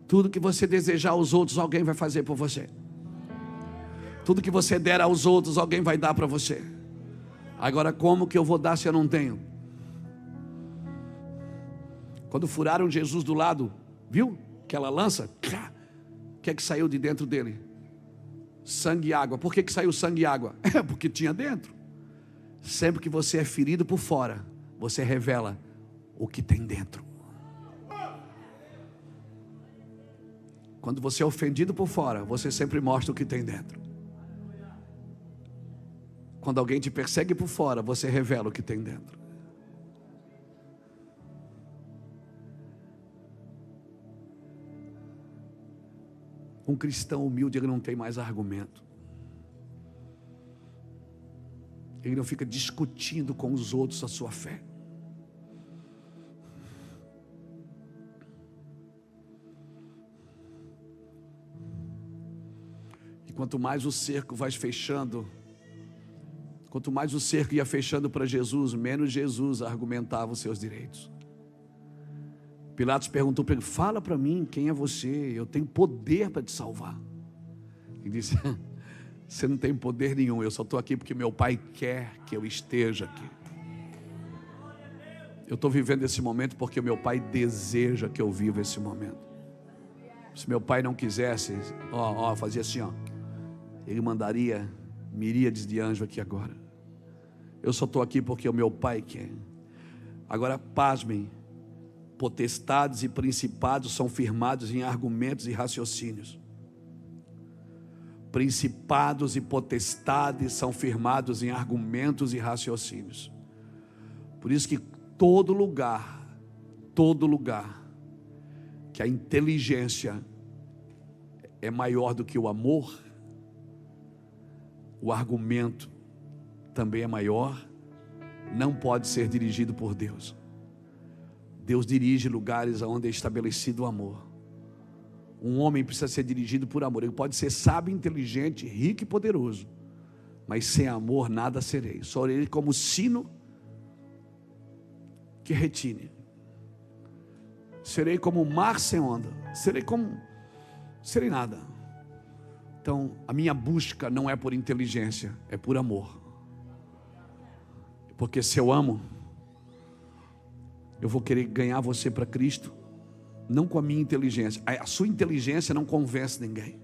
Tudo que você desejar aos outros, alguém vai fazer por você. Tudo que você der aos outros, alguém vai dar para você. Agora, como que eu vou dar se eu não tenho? Quando furaram Jesus do lado, viu? Aquela lança, o que é que saiu de dentro dele? Sangue e água. Por que saiu sangue e água? É porque tinha dentro. Sempre que você é ferido por fora, você revela o que tem dentro. Quando você é ofendido por fora, você sempre mostra o que tem dentro. Quando alguém te persegue por fora, você revela o que tem dentro. Um cristão humilde, ele não tem mais argumento. Ele não fica discutindo com os outros a sua fé. E quanto mais o cerco vai fechando, quanto mais o cerco ia fechando para Jesus, menos Jesus argumentava os seus direitos. Pilatos perguntou para ele: fala para mim, quem é você? Eu tenho poder para te salvar. Ele disse: você não tem poder nenhum, eu só estou aqui porque meu Pai quer que eu esteja aqui. Eu estou vivendo esse momento porque meu Pai deseja que eu viva esse momento. Se meu Pai não quisesse, fazia assim, ele mandaria miríades de anjos aqui agora. Eu só estou aqui porque o meu Pai quer. Agora pasmem, potestades e principados são firmados em argumentos e raciocínios. Principados e potestades são firmados em argumentos e raciocínios. Por isso que todo lugar que a inteligência é maior do que o amor, o argumento também é maior, não pode ser dirigido por Deus. Deus dirige lugares onde é estabelecido o amor. Um homem precisa ser dirigido por amor. Ele pode ser sábio, inteligente, rico e poderoso, mas sem amor nada serei. Serei como sino que retine. Serei como o mar sem onda. Serei nada. Então, a minha busca não é por inteligência, é por amor. Porque se eu amo, eu vou querer ganhar você para Cristo, não com a minha inteligência. A sua inteligência não convence ninguém.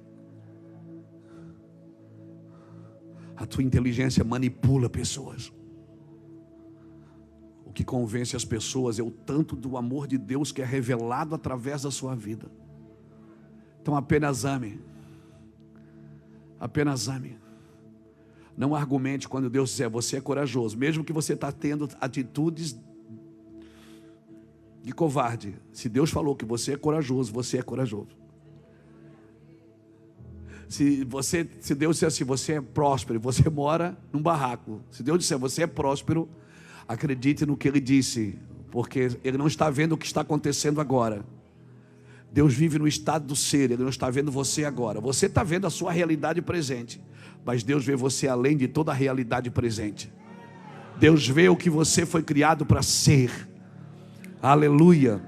A tua inteligência manipula pessoas. O que convence as pessoas é o tanto do amor de Deus que é revelado através da sua vida. Então apenas ame. Apenas ame. Não argumente quando Deus disser: você é corajoso, mesmo que você está tendo atitudes de covarde. Se Deus falou que você é corajoso, você é corajoso. Se Deus disser assim: você é próspero, você mora num barraco. Se Deus disser: você é próspero, acredite no que Ele disse, porque Ele não está vendo o que está acontecendo agora. Deus vive no estado do ser, Ele não está vendo você agora. Você está vendo a sua realidade presente, mas Deus vê você além de toda a realidade presente. Deus vê o que você foi criado para ser. Aleluia.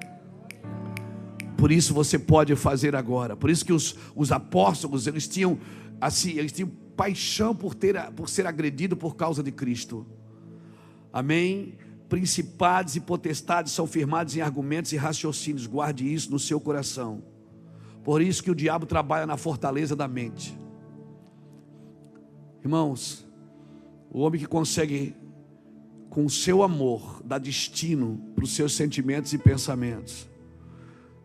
Por isso você pode fazer agora. Por isso que os apóstolos, eles tinham paixão por ser agredido por causa de Cristo. Amém? Principados e potestades são firmados em argumentos e raciocínios. Guarde isso no seu coração. Por isso que o diabo trabalha na fortaleza da mente. Irmãos, o homem que consegue, com o seu amor, dar destino para os seus sentimentos e pensamentos.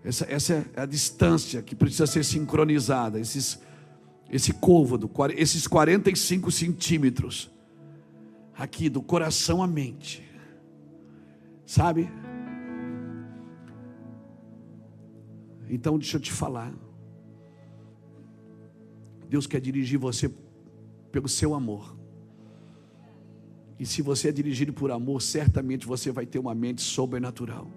Essa é a distância que precisa ser sincronizada. Esse côvado, esses 45 centímetros aqui do coração à mente. Sabe? Então deixa eu te falar. Deus quer dirigir você pelo seu amor. E se você é dirigido por amor, certamente você vai ter uma mente sobrenatural.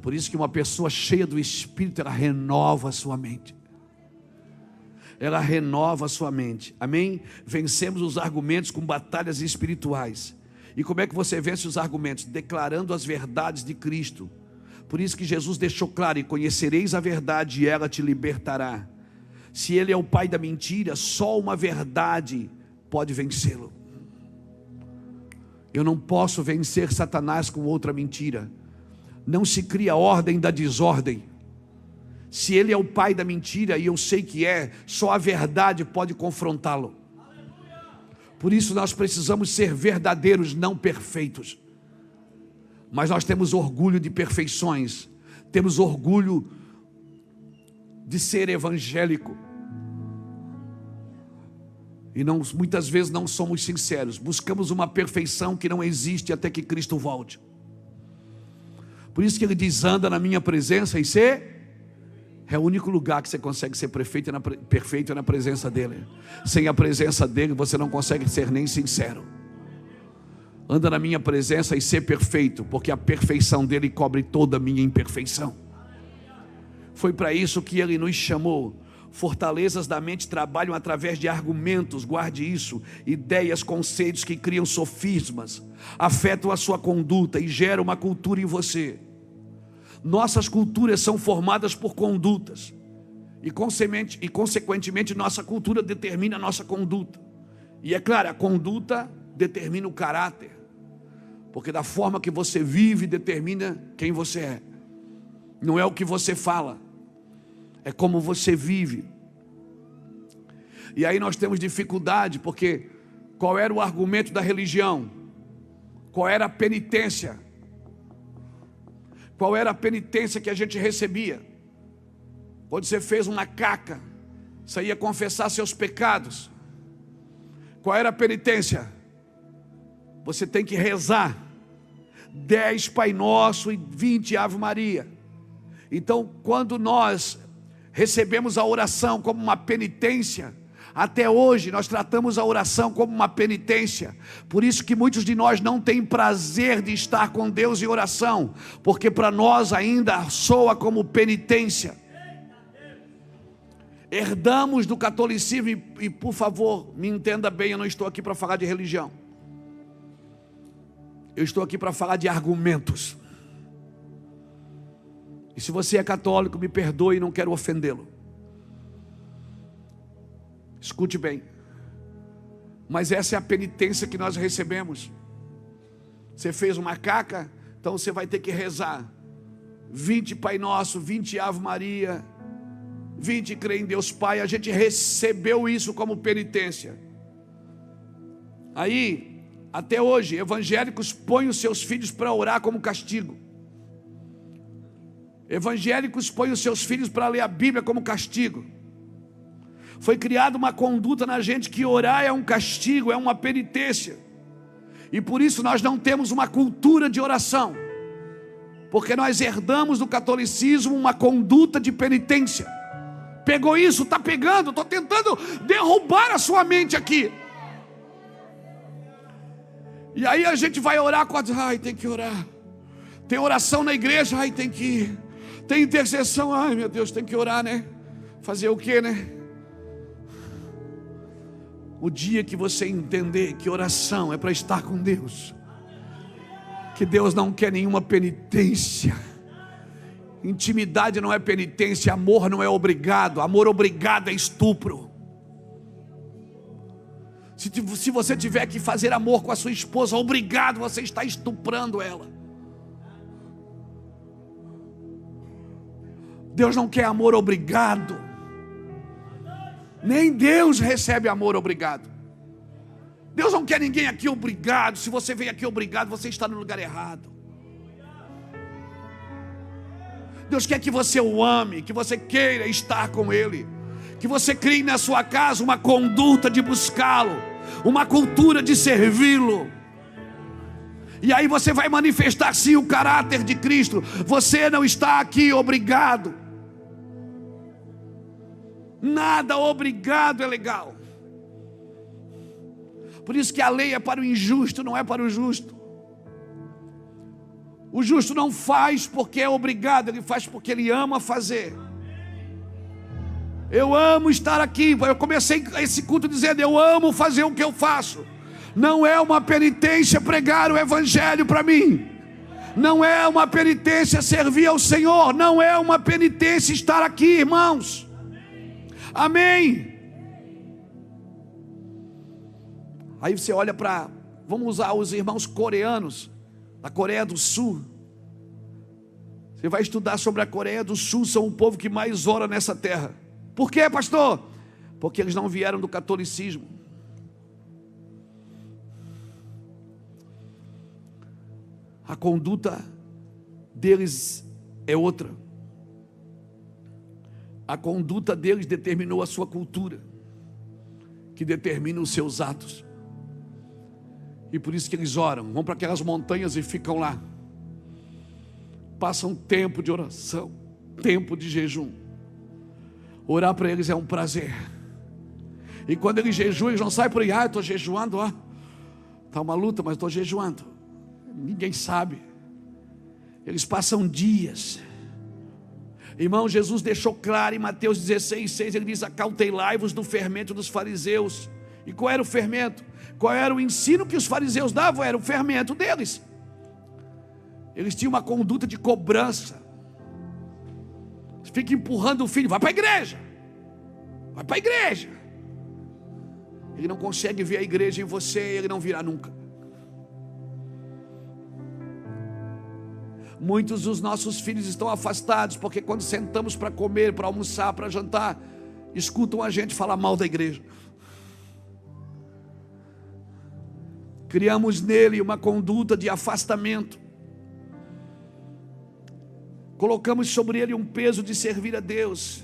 Por isso que uma pessoa cheia do Espírito, ela renova a sua mente. Ela renova a sua mente. Amém? Vencemos os argumentos com batalhas espirituais. E como é que você vence os argumentos? Declarando as verdades de Cristo. Por isso que Jesus deixou claro: e conhecereis a verdade e ela te libertará. Se Ele é o pai da mentira, só uma verdade pode vencê-lo. Eu não posso vencer Satanás com outra mentira. Não se cria ordem da desordem. Se ele é o pai da mentira, e eu sei que é, só a verdade pode confrontá-lo. Por isso nós precisamos ser verdadeiros, não perfeitos. Mas nós temos orgulho de perfeições. Temos orgulho de ser evangélico. E muitas vezes não somos sinceros. Buscamos uma perfeição que não existe até que Cristo volte. Por isso que ele diz: anda na minha presença e ser. É o único lugar que você consegue ser perfeito é na presença dele. Sem a presença dele você não consegue ser nem sincero. Anda na minha presença e ser perfeito, porque a perfeição dele cobre toda a minha imperfeição. Foi para isso que ele nos chamou. Fortalezas da mente trabalham através de argumentos, guarde isso, ideias, conceitos que criam sofismas, afetam a sua conduta e geram uma cultura em você. Nossas culturas são formadas por condutas e consequentemente nossa cultura determina a nossa conduta. E é claro, a conduta determina o caráter, porque da forma que você vive determina quem você é. Não é o que você fala, é como você vive. E aí nós temos dificuldade, porque qual era o argumento da religião? Qual era a penitência? Qual era a penitência que a gente recebia? Quando você fez uma caca, você ia confessar seus pecados. Qual era a penitência? Você tem que rezar 10 Pai Nosso e 20 Ave Maria. Então, quando nós recebemos a oração como uma penitência, até hoje nós tratamos a oração como uma penitência. Por isso que muitos de nós não têm prazer de estar com Deus em oração, porque para nós ainda soa como penitência. Herdamos do catolicismo, e por favor, me entenda bem, eu não estou aqui para falar de religião. Eu estou aqui para falar de argumentos. E se você é católico, me perdoe, não quero ofendê-lo. Escute bem. Mas essa é a penitência que nós recebemos. Você fez uma caca, então você vai ter que rezar 20 Pai Nosso, 20 Ave Maria, 20 crê em Deus Pai. A gente recebeu isso como penitência. Aí, até hoje, evangélicos põem os seus filhos para orar como castigo. Evangélicos põem os seus filhos para ler a Bíblia como castigo. Foi criada uma conduta na gente que orar é um castigo, é uma penitência. E por isso nós não temos uma cultura de oração, porque nós herdamos do catolicismo uma conduta de penitência. Pegou isso? Está pegando? Estou tentando derrubar a sua mente aqui. E aí a gente vai orar com ai, tem que orar. Tem oração na igreja, ai, tem que ir. Tem intercessão, ai meu Deus, tem que orar, né? Fazer o quê, né? O dia que você entender que oração é para estar com Deus, que Deus não quer nenhuma penitência. Intimidade não é penitência, amor não é obrigado. Amor obrigado é estupro. Se você tiver que fazer amor com a sua esposa, obrigado, você está estuprando ela. Deus não quer amor obrigado. Nem Deus recebe amor obrigado. Deus não quer ninguém aqui obrigado. Se você vem aqui obrigado, você está no lugar errado. Deus quer que você o ame, que você queira estar com Ele, que você crie na sua casa uma conduta de buscá-lo, uma cultura de servi-lo. E aí você vai manifestar sim o caráter de Cristo. Você não está aqui obrigado. Nada obrigado é legal. Por isso que a lei é para o injusto, não é para o justo. O justo não faz porque é obrigado, ele faz porque ele ama fazer. Eu amo estar aqui. Eu comecei esse culto dizendo: eu amo fazer o que eu faço. Não é uma penitência pregar o evangelho para mim. Não é uma penitência servir ao Senhor. Não é uma penitência estar aqui, irmãos. Amém. Aí você olha para, vamos usar os irmãos coreanos da Coreia do Sul. Você vai estudar sobre a Coreia do Sul. São o povo que mais ora nessa terra. Por quê, pastor? Porque eles não vieram do catolicismo. A conduta deles é outra. A conduta deles determinou a sua cultura, que determina os seus atos. E por isso que eles oram, vão para aquelas montanhas e ficam lá. Passam tempo de oração, tempo de jejum. Orar para eles é um prazer. E quando eles jejuam, eles não saem por aí, eu estou jejuando, ó. Está uma luta, mas estou jejuando. Ninguém sabe. Eles passam dias. Irmão, Jesus deixou claro em Mateus 16:6, ele diz: acautelai-vos do fermento dos fariseus. E qual era o fermento? Qual era o ensino que os fariseus davam? Era o fermento deles. Eles tinham uma conduta de cobrança. Fica empurrando o filho, vai para a igreja. Vai para a igreja. Ele não consegue ver a igreja em você, ele não virá nunca. Muitos dos nossos filhos estão afastados, porque quando sentamos para comer, para almoçar, para jantar, escutam a gente falar mal da igreja. Criamos nele uma conduta de afastamento. Colocamos sobre ele um peso de servir a Deus.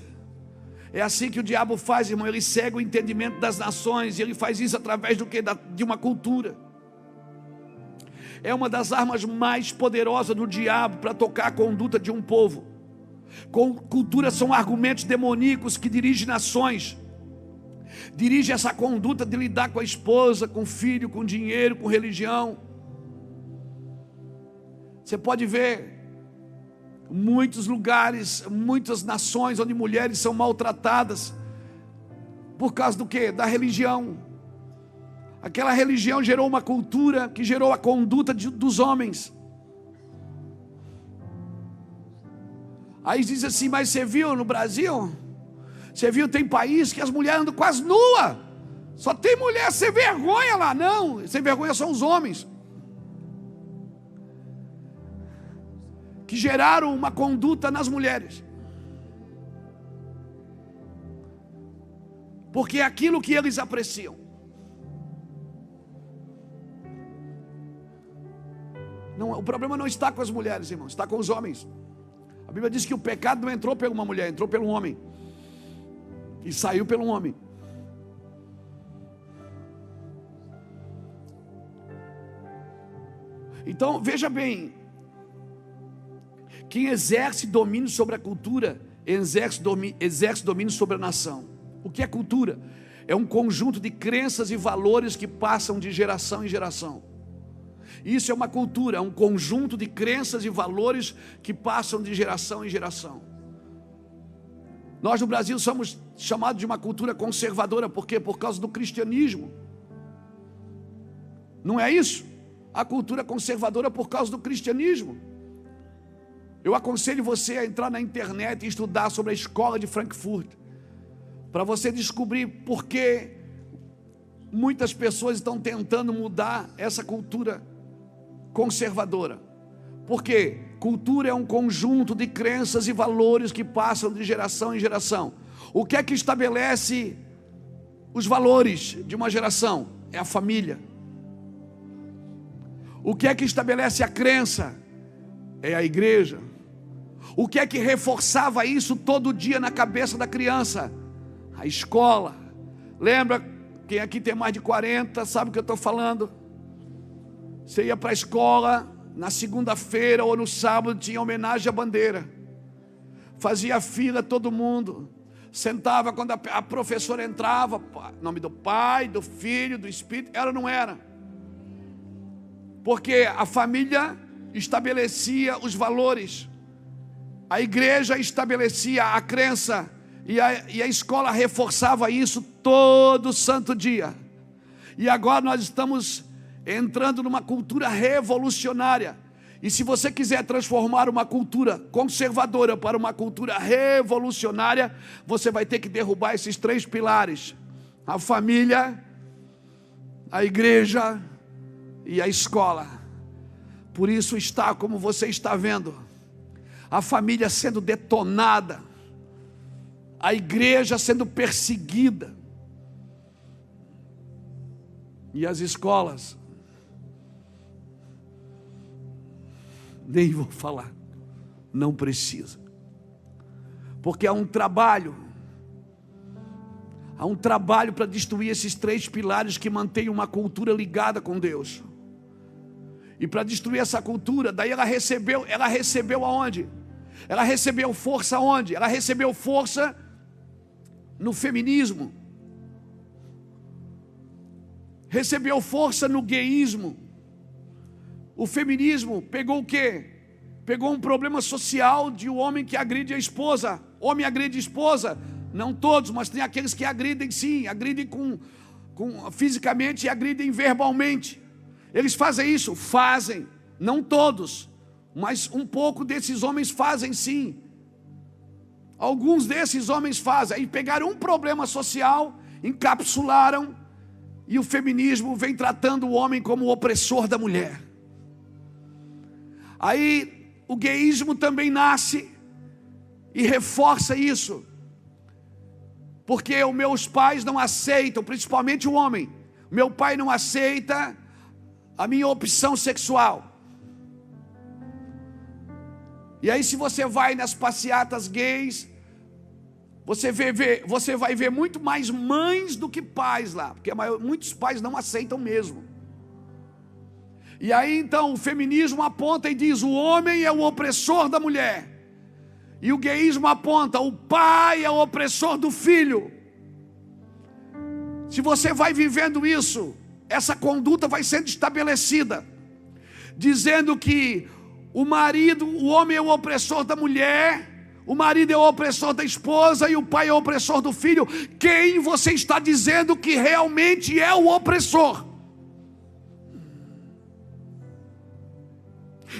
É assim que o diabo faz, irmão. Ele cega o entendimento das nações. E ele faz isso através do quê? De uma cultura. É uma das armas mais poderosas do diabo para tocar a conduta de um povo. Cultura são argumentos demoníacos que dirigem nações. Dirige essa conduta de lidar com a esposa, com o filho, com dinheiro, com religião. Você pode ver muitos lugares, muitas nações onde mulheres são maltratadas por causa do quê? Da religião. Aquela religião gerou uma cultura que gerou a conduta dos homens. Aí diz assim: mas você viu no Brasil? Você viu, tem país que as mulheres andam quase nuas. Só tem mulher sem vergonha lá. Não, sem vergonha são os homens. Que geraram uma conduta nas mulheres. Porque é aquilo que eles apreciam. Não, o problema não está com as mulheres, irmão, está com os homens. A Bíblia diz que o pecado não entrou por uma mulher, entrou pelo homem. E saiu pelo homem. Então, veja bem. Quem exerce domínio sobre a cultura, exerce domínio sobre a nação. O que é cultura? É um conjunto de crenças e valores que passam de geração em geração. Isso é uma cultura, é um conjunto de crenças e valores que passam de geração em geração. Nós no Brasil somos chamados de uma cultura conservadora, por quê? Por causa do cristianismo. Não é isso? A cultura conservadora por causa do cristianismo. Eu aconselho você a entrar na internet e estudar sobre a escola de Frankfurt, para você descobrir por que muitas pessoas estão tentando mudar essa cultura conservadora. Porque cultura é um conjunto de crenças e valores que passam de geração em geração. O que é que estabelece os valores de uma geração? É a família. O que é que estabelece a crença? É a igreja. O que é que reforçava isso todo dia na cabeça da criança? A escola. Lembra, quem aqui tem mais de 40 sabe o que eu estou falando? Você ia para a escola, na segunda-feira ou no sábado tinha homenagem à bandeira. Fazia fila todo mundo. Sentava quando a professora entrava, em nome do Pai, do Filho, do Espírito. Ela não era. Porque a família estabelecia os valores. A igreja estabelecia a crença. E a escola reforçava isso todo santo dia. E agora nós estamos entrando numa cultura revolucionária. E se você quiser transformar uma cultura conservadora para uma cultura revolucionária, você vai ter que derrubar esses 3 pilares: a família, a igreja e a escola. Por isso está como você está vendo, a família sendo detonada, a igreja sendo perseguida, e as escolas, nem vou falar, não precisa, porque há um trabalho, Há um trabalho para destruir esses 3 pilares que mantêm uma cultura ligada com Deus. E para destruir essa cultura, daí ela recebeu aonde? Ela recebeu força aonde? Ela recebeu força no feminismo. Recebeu força no gayismo. O feminismo pegou o quê? Pegou um problema social de um homem que agride a esposa. Homem agride a esposa. Não todos, mas tem aqueles que agridem sim. Agridem fisicamente e agridem verbalmente. Eles fazem isso? Fazem. Não todos, mas um pouco desses homens fazem sim. Alguns desses homens fazem. Aí pegaram um problema social, encapsularam, e o feminismo vem tratando o homem como o opressor da mulher. Aí o gayismo também nasce e reforça isso. Porque os meus pais não aceitam, principalmente o homem. Meu pai não aceita a minha opção sexual. E aí se você vai nas passeatas gays, você vai ver muito mais mães do que pais lá, porque muitos pais não aceitam mesmo. E aí então o feminismo aponta e diz: o homem é o opressor da mulher. E o gayismo aponta: o pai é o opressor do filho. Se você vai vivendo isso, essa conduta vai sendo estabelecida, dizendo que o homem é o opressor da mulher, o marido é o opressor da esposa e o pai é o opressor do filho. Quem você está dizendo que realmente é o opressor?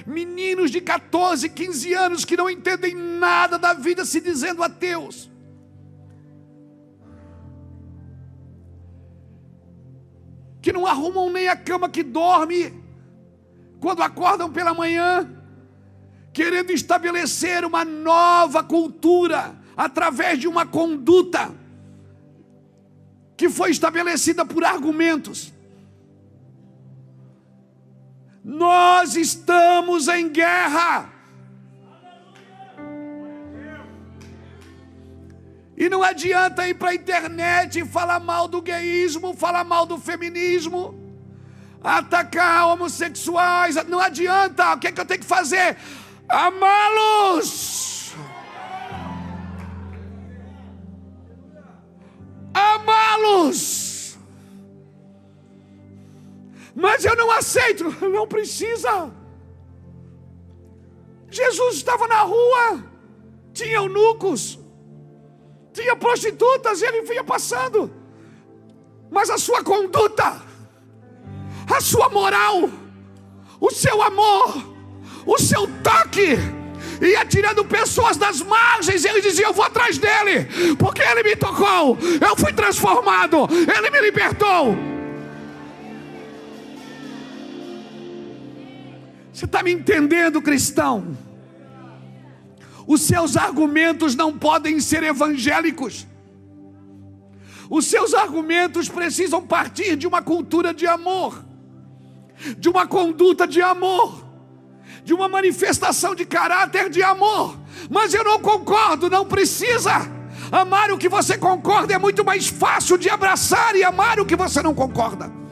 Meninos de 14, 15 anos que não entendem nada da vida se dizendo ateus. Que não arrumam nem a cama que dorme, quando acordam pela manhã, querendo estabelecer uma nova cultura, através de uma conduta, que foi estabelecida por argumentos. Nós estamos em guerra. E não adianta ir para a internet e falar mal do gayismo, falar mal do feminismo, atacar homossexuais. Não adianta. O que é que eu tenho que fazer? Amá-los. Amá-los. Mas eu não aceito. Não precisa. Jesus estava na rua, tinha eunucos, tinha prostitutas, e ele vinha passando. Mas a sua conduta, a sua moral, o seu amor, o seu toque, ia tirando pessoas das margens. Ele dizia: eu vou atrás dele, porque ele me tocou, eu fui transformado, ele me libertou. Você está me entendendo, cristão? Os seus argumentos não podem ser evangélicos. Os seus argumentos precisam partir de uma cultura de amor, de uma conduta de amor, de uma manifestação de caráter de amor. Mas eu não concordo, não precisa. Amar o que você concorda é muito mais fácil de abraçar e amar o que você não concorda.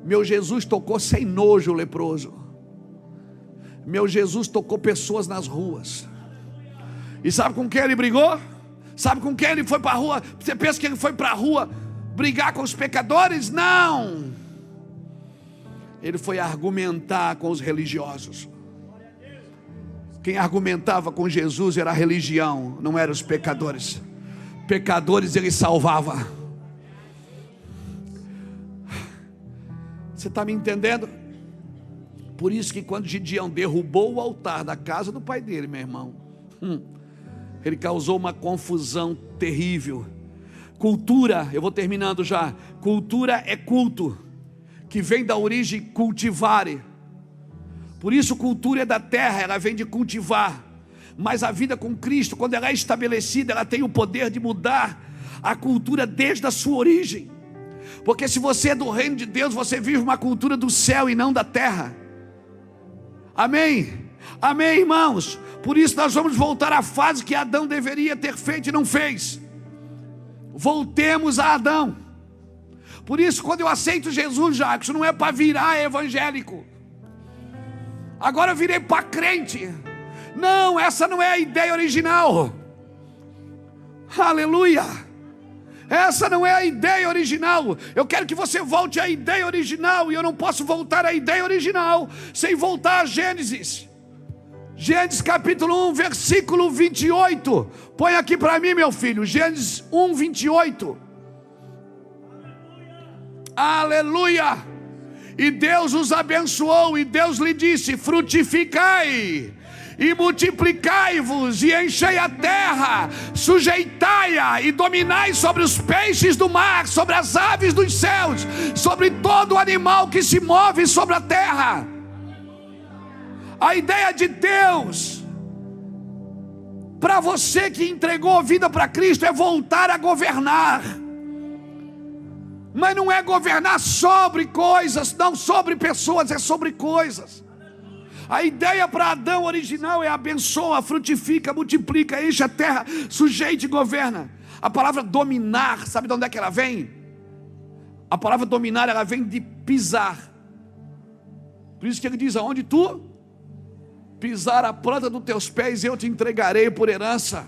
Meu Jesus tocou sem nojo o leproso. Meu Jesus tocou pessoas nas ruas. E sabe com quem ele brigou? Sabe com quem ele foi para a rua? Você pensa que ele foi para a rua brigar com os pecadores? Não. Ele foi argumentar com os religiosos. Quem argumentava com Jesus era a religião, não eram os pecadores. Pecadores ele salvava. Você está me entendendo? Por isso que quando Gideão derrubou o altar da casa do pai dele, meu irmão, ele causou uma confusão terrível. Cultura, eu vou terminando já. Cultura é culto, que vem da origem cultivare. Por isso cultura é da terra, ela vem de cultivar. Mas a vida com Cristo, quando ela é estabelecida, ela tem o poder de mudar a cultura desde a sua origem. Porque se você é do reino de Deus, você vive uma cultura do céu e não da terra. Amém? Amém, irmãos? Por isso nós vamos voltar à fase que Adão deveria ter feito e não fez. Voltemos a Adão. Por isso, quando eu aceito Jesus, Jacques, não é para virar evangélico. Agora eu virei para crente. Não, essa não é a ideia original. Aleluia. Essa não é a ideia original. Eu quero que você volte à ideia original. E eu não posso voltar à ideia original sem voltar a Gênesis. Gênesis capítulo 1, versículo 28. Põe aqui para mim, meu filho. Gênesis 1, 28. Aleluia. E Deus os abençoou, e Deus lhe disse: frutificai e multiplicai-vos, e enchei a terra, sujeitai-a e dominai sobre os peixes do mar, sobre as aves dos céus, sobre todo animal que se move sobre a terra. A ideia de Deus para você que entregou a vida para Cristo é voltar a governar. Mas não é governar sobre coisas, não sobre pessoas, é sobre coisas. A ideia para Adão original é abençoa, frutifica, multiplica, enche a terra, sujeite e governa. A palavra dominar, sabe de onde é que ela vem? A palavra dominar, ela vem de pisar. Por isso que ele diz: aonde tu pisar a planta dos teus pés, eu te entregarei por herança.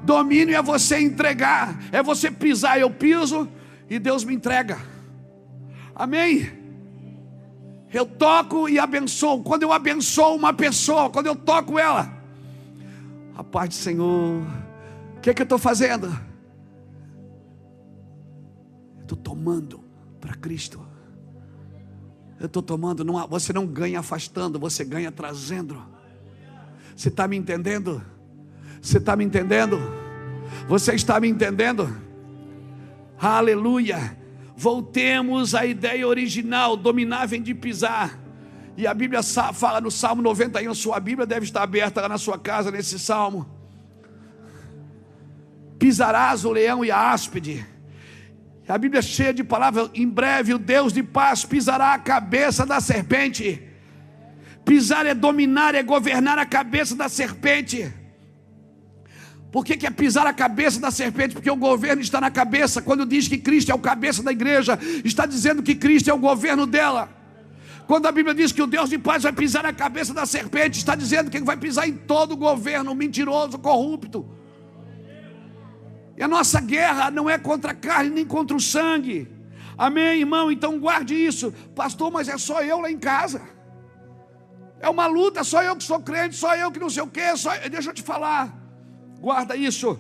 Domínio é você entregar, é você pisar. Eu piso e Deus me entrega. Amém? Eu toco e abençoo. Quando eu abençoo uma pessoa, quando eu toco ela, a paz do Senhor. O que é que eu estou fazendo? Eu estou tomando para Cristo. Eu estou tomando. Não, você não ganha afastando, você ganha trazendo. Você está me entendendo? Você está me entendendo? Você está me entendendo? Aleluia. Voltemos à ideia original. Dominar vem de pisar. E a Bíblia fala no Salmo 91. Sua Bíblia deve estar aberta lá na sua casa, nesse salmo. Pisarás o leão e a áspide. A Bíblia é cheia de palavras. Em breve o Deus de paz pisará a cabeça da serpente. Pisar é dominar, é governar a cabeça da serpente. Por que é pisar a cabeça da serpente? Porque o governo está na cabeça. Quando diz que Cristo é o cabeça da igreja, está dizendo que Cristo é o governo dela. Quando a Bíblia diz que o Deus de paz vai pisar a cabeça da serpente, está dizendo que ele vai pisar em todo o governo mentiroso, corrupto. E a nossa guerra não é contra a carne nem contra o sangue. Amém, irmão? Então guarde isso. Pastor, mas é só eu lá em casa. É uma luta, só eu que sou crente, só eu que não sei o quê. Deixa eu te falar. Guarda isso.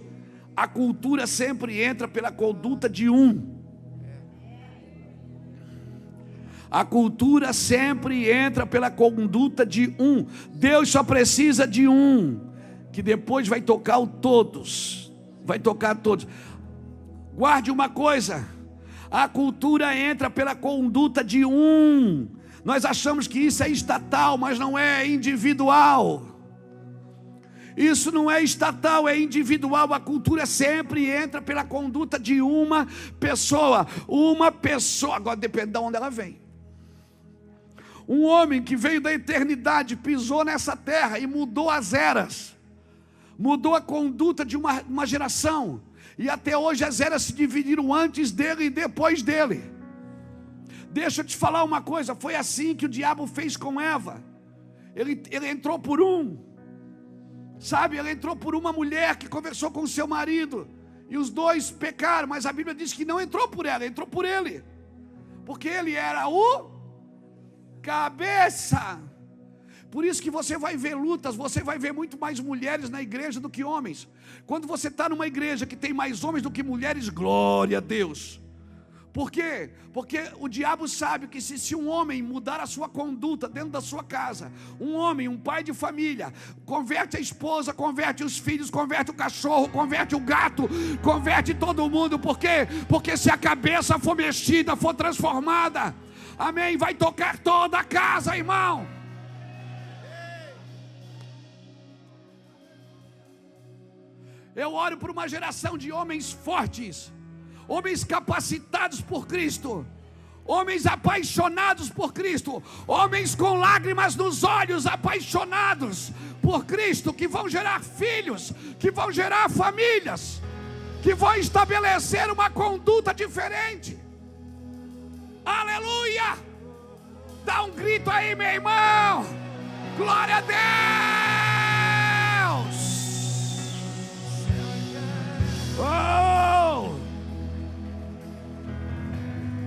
A cultura sempre entra pela conduta de um. A cultura sempre entra pela conduta de um. Deus só precisa de um, que depois vai tocar o todos. Vai tocar todos. Guarde uma coisa. A cultura entra pela conduta de um. Nós achamos que isso é estatal, mas não é individual. Isso não é estatal, é individual. A cultura sempre entra pela conduta de uma pessoa. Uma pessoa, agora depende de onde ela vem. Um homem que veio da eternidade, pisou nessa terra e mudou as eras. Mudou a conduta de uma geração. E até hoje as eras se dividiram antes dele e depois dele. Deixa eu te falar uma coisa. Foi assim que o diabo fez com Eva. Ele entrou por ele entrou por uma mulher que conversou com o seu marido. E os dois pecaram. Mas a Bíblia diz que não entrou por ela, entrou por ele. Porque ele era o cabeça. Por isso que você vai ver lutas, você vai ver muito mais mulheres na igreja do que homens. Quando você está numa igreja que tem mais homens do que mulheres, glória a Deus. Por quê? Porque o diabo sabe que se um homem mudar a sua conduta dentro da sua casa, um homem, um pai de família, converte a esposa, converte os filhos, converte o cachorro, converte o gato, converte todo mundo. Por quê? Porque se a cabeça for mexida, for transformada, amém, vai tocar toda a casa, irmão. Eu oro por uma geração de homens fortes, homens capacitados por Cristo, Homens apaixonados por Cristo, homens com lágrimas nos olhos, apaixonados por Cristo, que vão gerar filhos, que vão gerar famílias, que vão estabelecer uma conduta diferente. Aleluia! Dá um grito aí, meu irmão. Glória a Deus. Oh!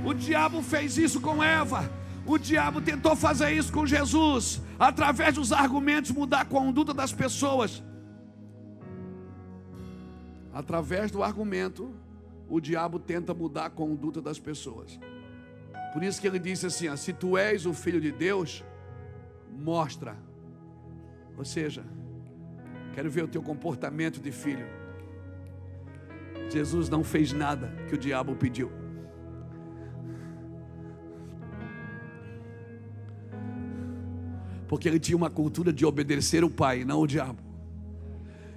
O diabo fez isso com Eva. O diabo tentou fazer isso com Jesus, através dos argumentos, mudar a conduta das pessoas. Através do argumento, o diabo tenta mudar a conduta das pessoas. Por isso que ele disse assim, se tu és o Filho de Deus, mostra. Ou seja, quero ver o teu comportamento de filho. Jesus não fez nada que o diabo pediu. Porque ele tinha uma cultura de obedecer o Pai, não o diabo.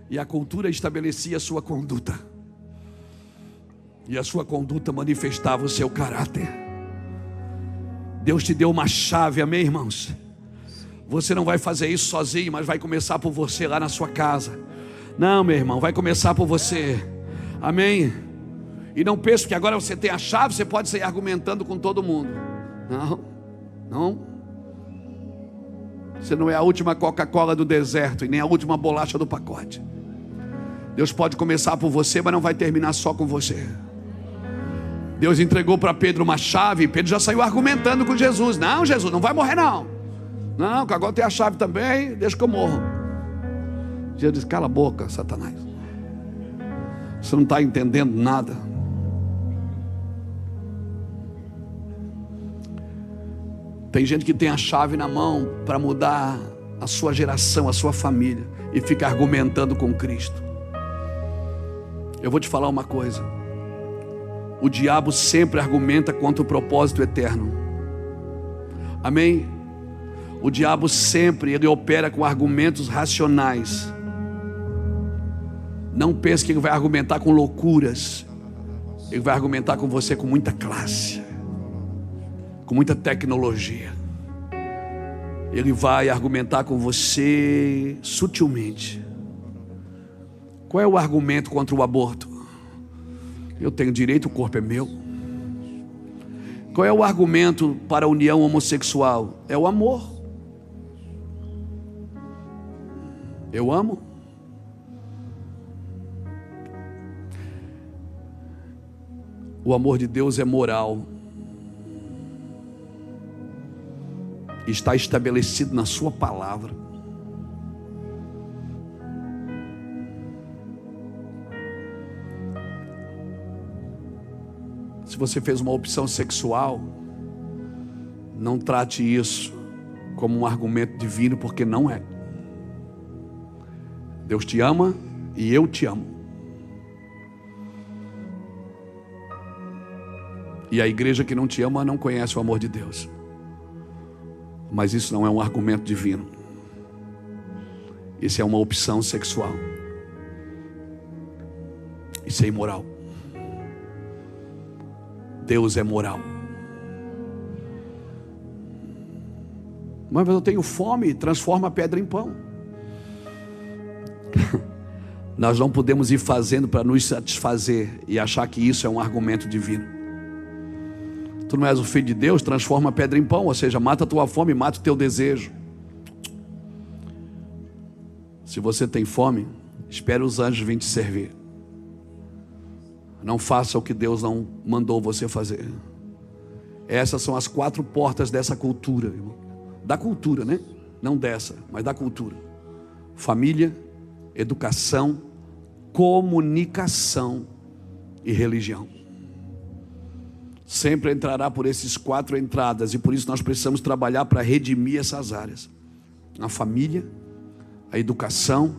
E a cultura estabelecia a sua conduta. E a sua conduta manifestava o seu caráter. Deus te deu uma chave, amém, irmãos? Você não vai fazer isso sozinho, mas vai começar por você lá na sua casa. Não, meu irmão, vai começar por você. Amém? E não pense que agora você tem a chave, você pode sair argumentando com todo mundo. Não, não. Você não é a última Coca-Cola do deserto e nem a última bolacha do pacote. Deus pode começar por você, mas não vai terminar só com você. Deus entregou para Pedro uma chave, e Pedro já saiu argumentando com Jesus. Não, Jesus, não vai morrer não. Não, que agora tem a chave também, deixa que eu morro. Jesus disse, cala a boca, Satanás. Você não está entendendo nada. Tem gente que tem a chave na mão para mudar a sua geração, a sua família, e fica argumentando com Cristo. Eu vou te falar uma coisa. O diabo sempre argumenta contra o propósito eterno. Amém? O diabo sempre, ele opera com argumentos racionais. Não pense que ele vai argumentar com loucuras. Ele vai argumentar com você com muita classe, com muita tecnologia. Ele vai argumentar com você sutilmente. Qual é o argumento contra o aborto? Eu tenho direito, o corpo é meu. Qual é o argumento para a união homossexual? É o amor. Eu amo. O amor de Deus é moral. Está estabelecido na sua palavra. Se você fez uma opção sexual, não trate isso como um argumento divino, porque não é. Deus te ama e eu te amo. E a igreja que não te ama não conhece o amor de Deus. Mas isso não é um argumento divino. Isso é uma opção sexual. Isso é imoral. Deus é moral. Mas eu tenho fome, transforma a pedra em pão. Nós não podemos ir fazendo para nos satisfazer e achar que isso é um argumento divino. Tu não és o filho de Deus, transforma a pedra em pão, ou seja, mata a tua fome, mata o teu desejo. Se você tem fome, espere os anjos virem te servir. Não faça o que Deus não mandou você fazer. Essas são as 4 portas dessa cultura, irmão. Da cultura, né? Não dessa, mas da cultura. Família, educação, comunicação e religião. Sempre entrará por esses 4 entradas, e por isso nós precisamos trabalhar para redimir essas áreas. A família, a educação,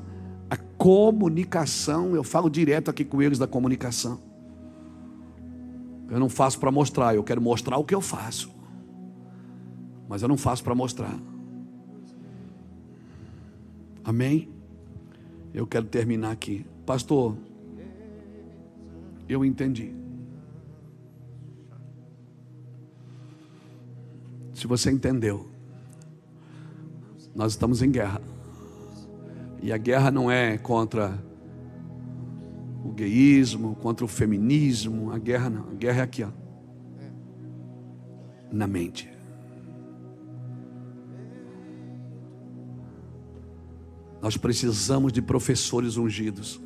a comunicação. Eu falo direto aqui com eles da comunicação. Eu não faço para mostrar, eu quero mostrar o que eu faço. Mas eu não faço para mostrar. Amém? Eu quero terminar aqui. Pastor, eu entendi. Se você entendeu, nós estamos em guerra. E a guerra não é contra o gayismo, contra o feminismo. A guerra não, a guerra é aqui, ó, na mente. Nós precisamos de professores ungidos,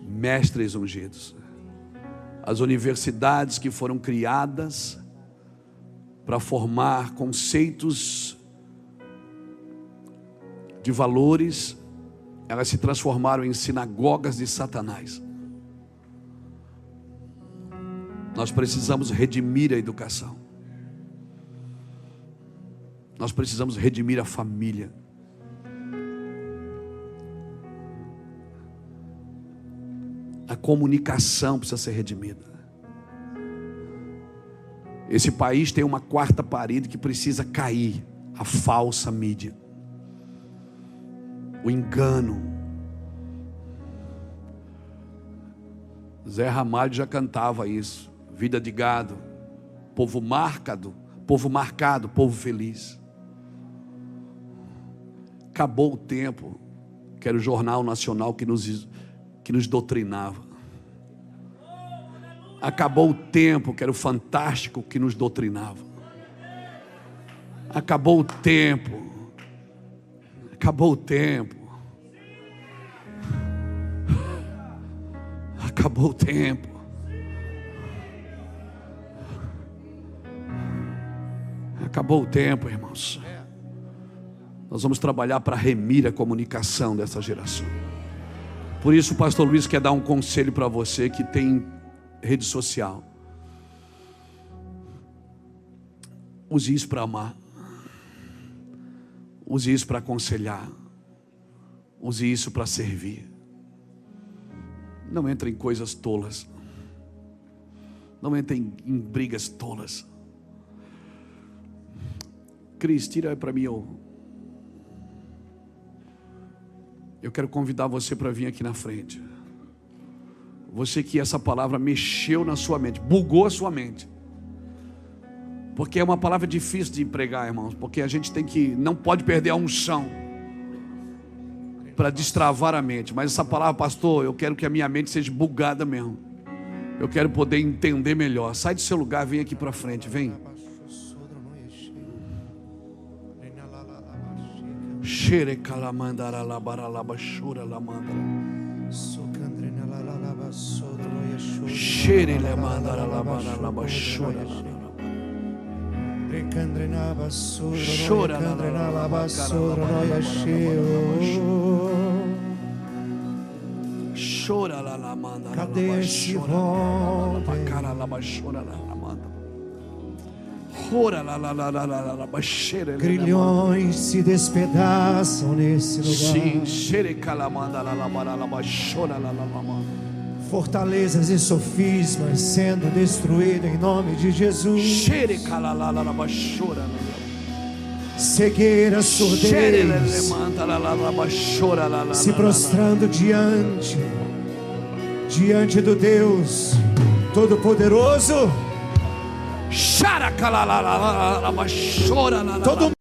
mestres ungidos. As universidades que foram criadas para formar conceitos de valores, elas se transformaram em sinagogas de Satanás. Nós precisamos redimir a educação. Nós precisamos redimir a família. A comunicação precisa ser redimida. Esse país tem uma quarta parede que precisa cair: a falsa mídia, o engano. Zé Ramalho já cantava isso: vida de gado, povo marcado, povo feliz. Acabou o tempo que era o Jornal Nacional que nos doutrinava. Acabou o tempo que era o Fantástico que nos doutrinava. Acabou o tempo. Acabou o tempo. Acabou o tempo. Acabou o tempo, irmãos. Nós vamos trabalhar para remir a comunicação dessa geração. Por isso o pastor Luiz quer dar um conselho para você que tem rede social. Use isso para amar. Use isso para aconselhar. Use isso para servir. Não entre em coisas tolas. Não entre em brigas tolas. Cris, tira para mim. Eu quero convidar você para vir aqui na frente. Você que essa palavra mexeu na sua mente, bugou a sua mente. Porque é uma palavra difícil de pregar, irmãos. Porque a gente não pode perder a unção para destravar a mente. Mas essa palavra, pastor, eu quero que a minha mente seja bugada mesmo. Eu quero poder entender melhor. Sai do seu lugar, vem aqui para frente, vem. Shere calamandara labaralaba shura lamandara. Shere lamandara labaralaba shura. Chora chora la la manda. Cadê esse homem? Grilhões se despedaçam nesse lugar. Fortalezas e sofismas sendo destruídos em nome de Jesus. Cegueira, surdez, se prostrando diante do Deus Todo-Poderoso. Todo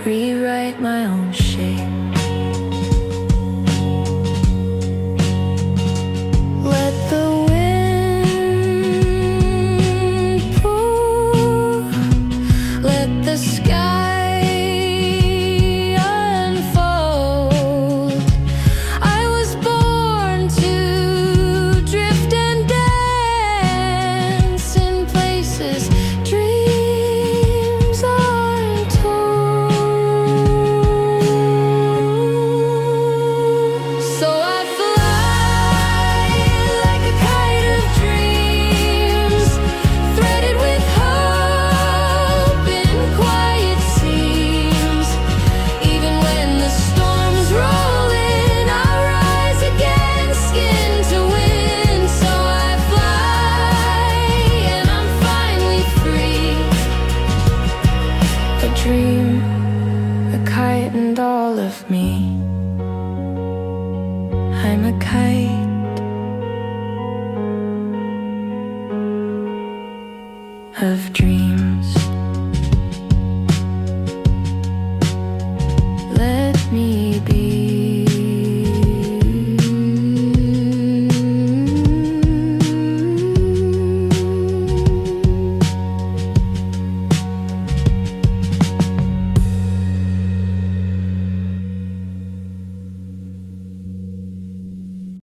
rewrite my own shape. Let the wind pull, let the sky unfold. I was born to drift and dance in places dreams aren't told. So I fly like a kite of dreams, threaded with hope in quiet seams. Even when the storms roll in, I rise again, skin to wind. So I fly and I'm finally free. A dream, a kite and all of me. I'm a kite of dreams.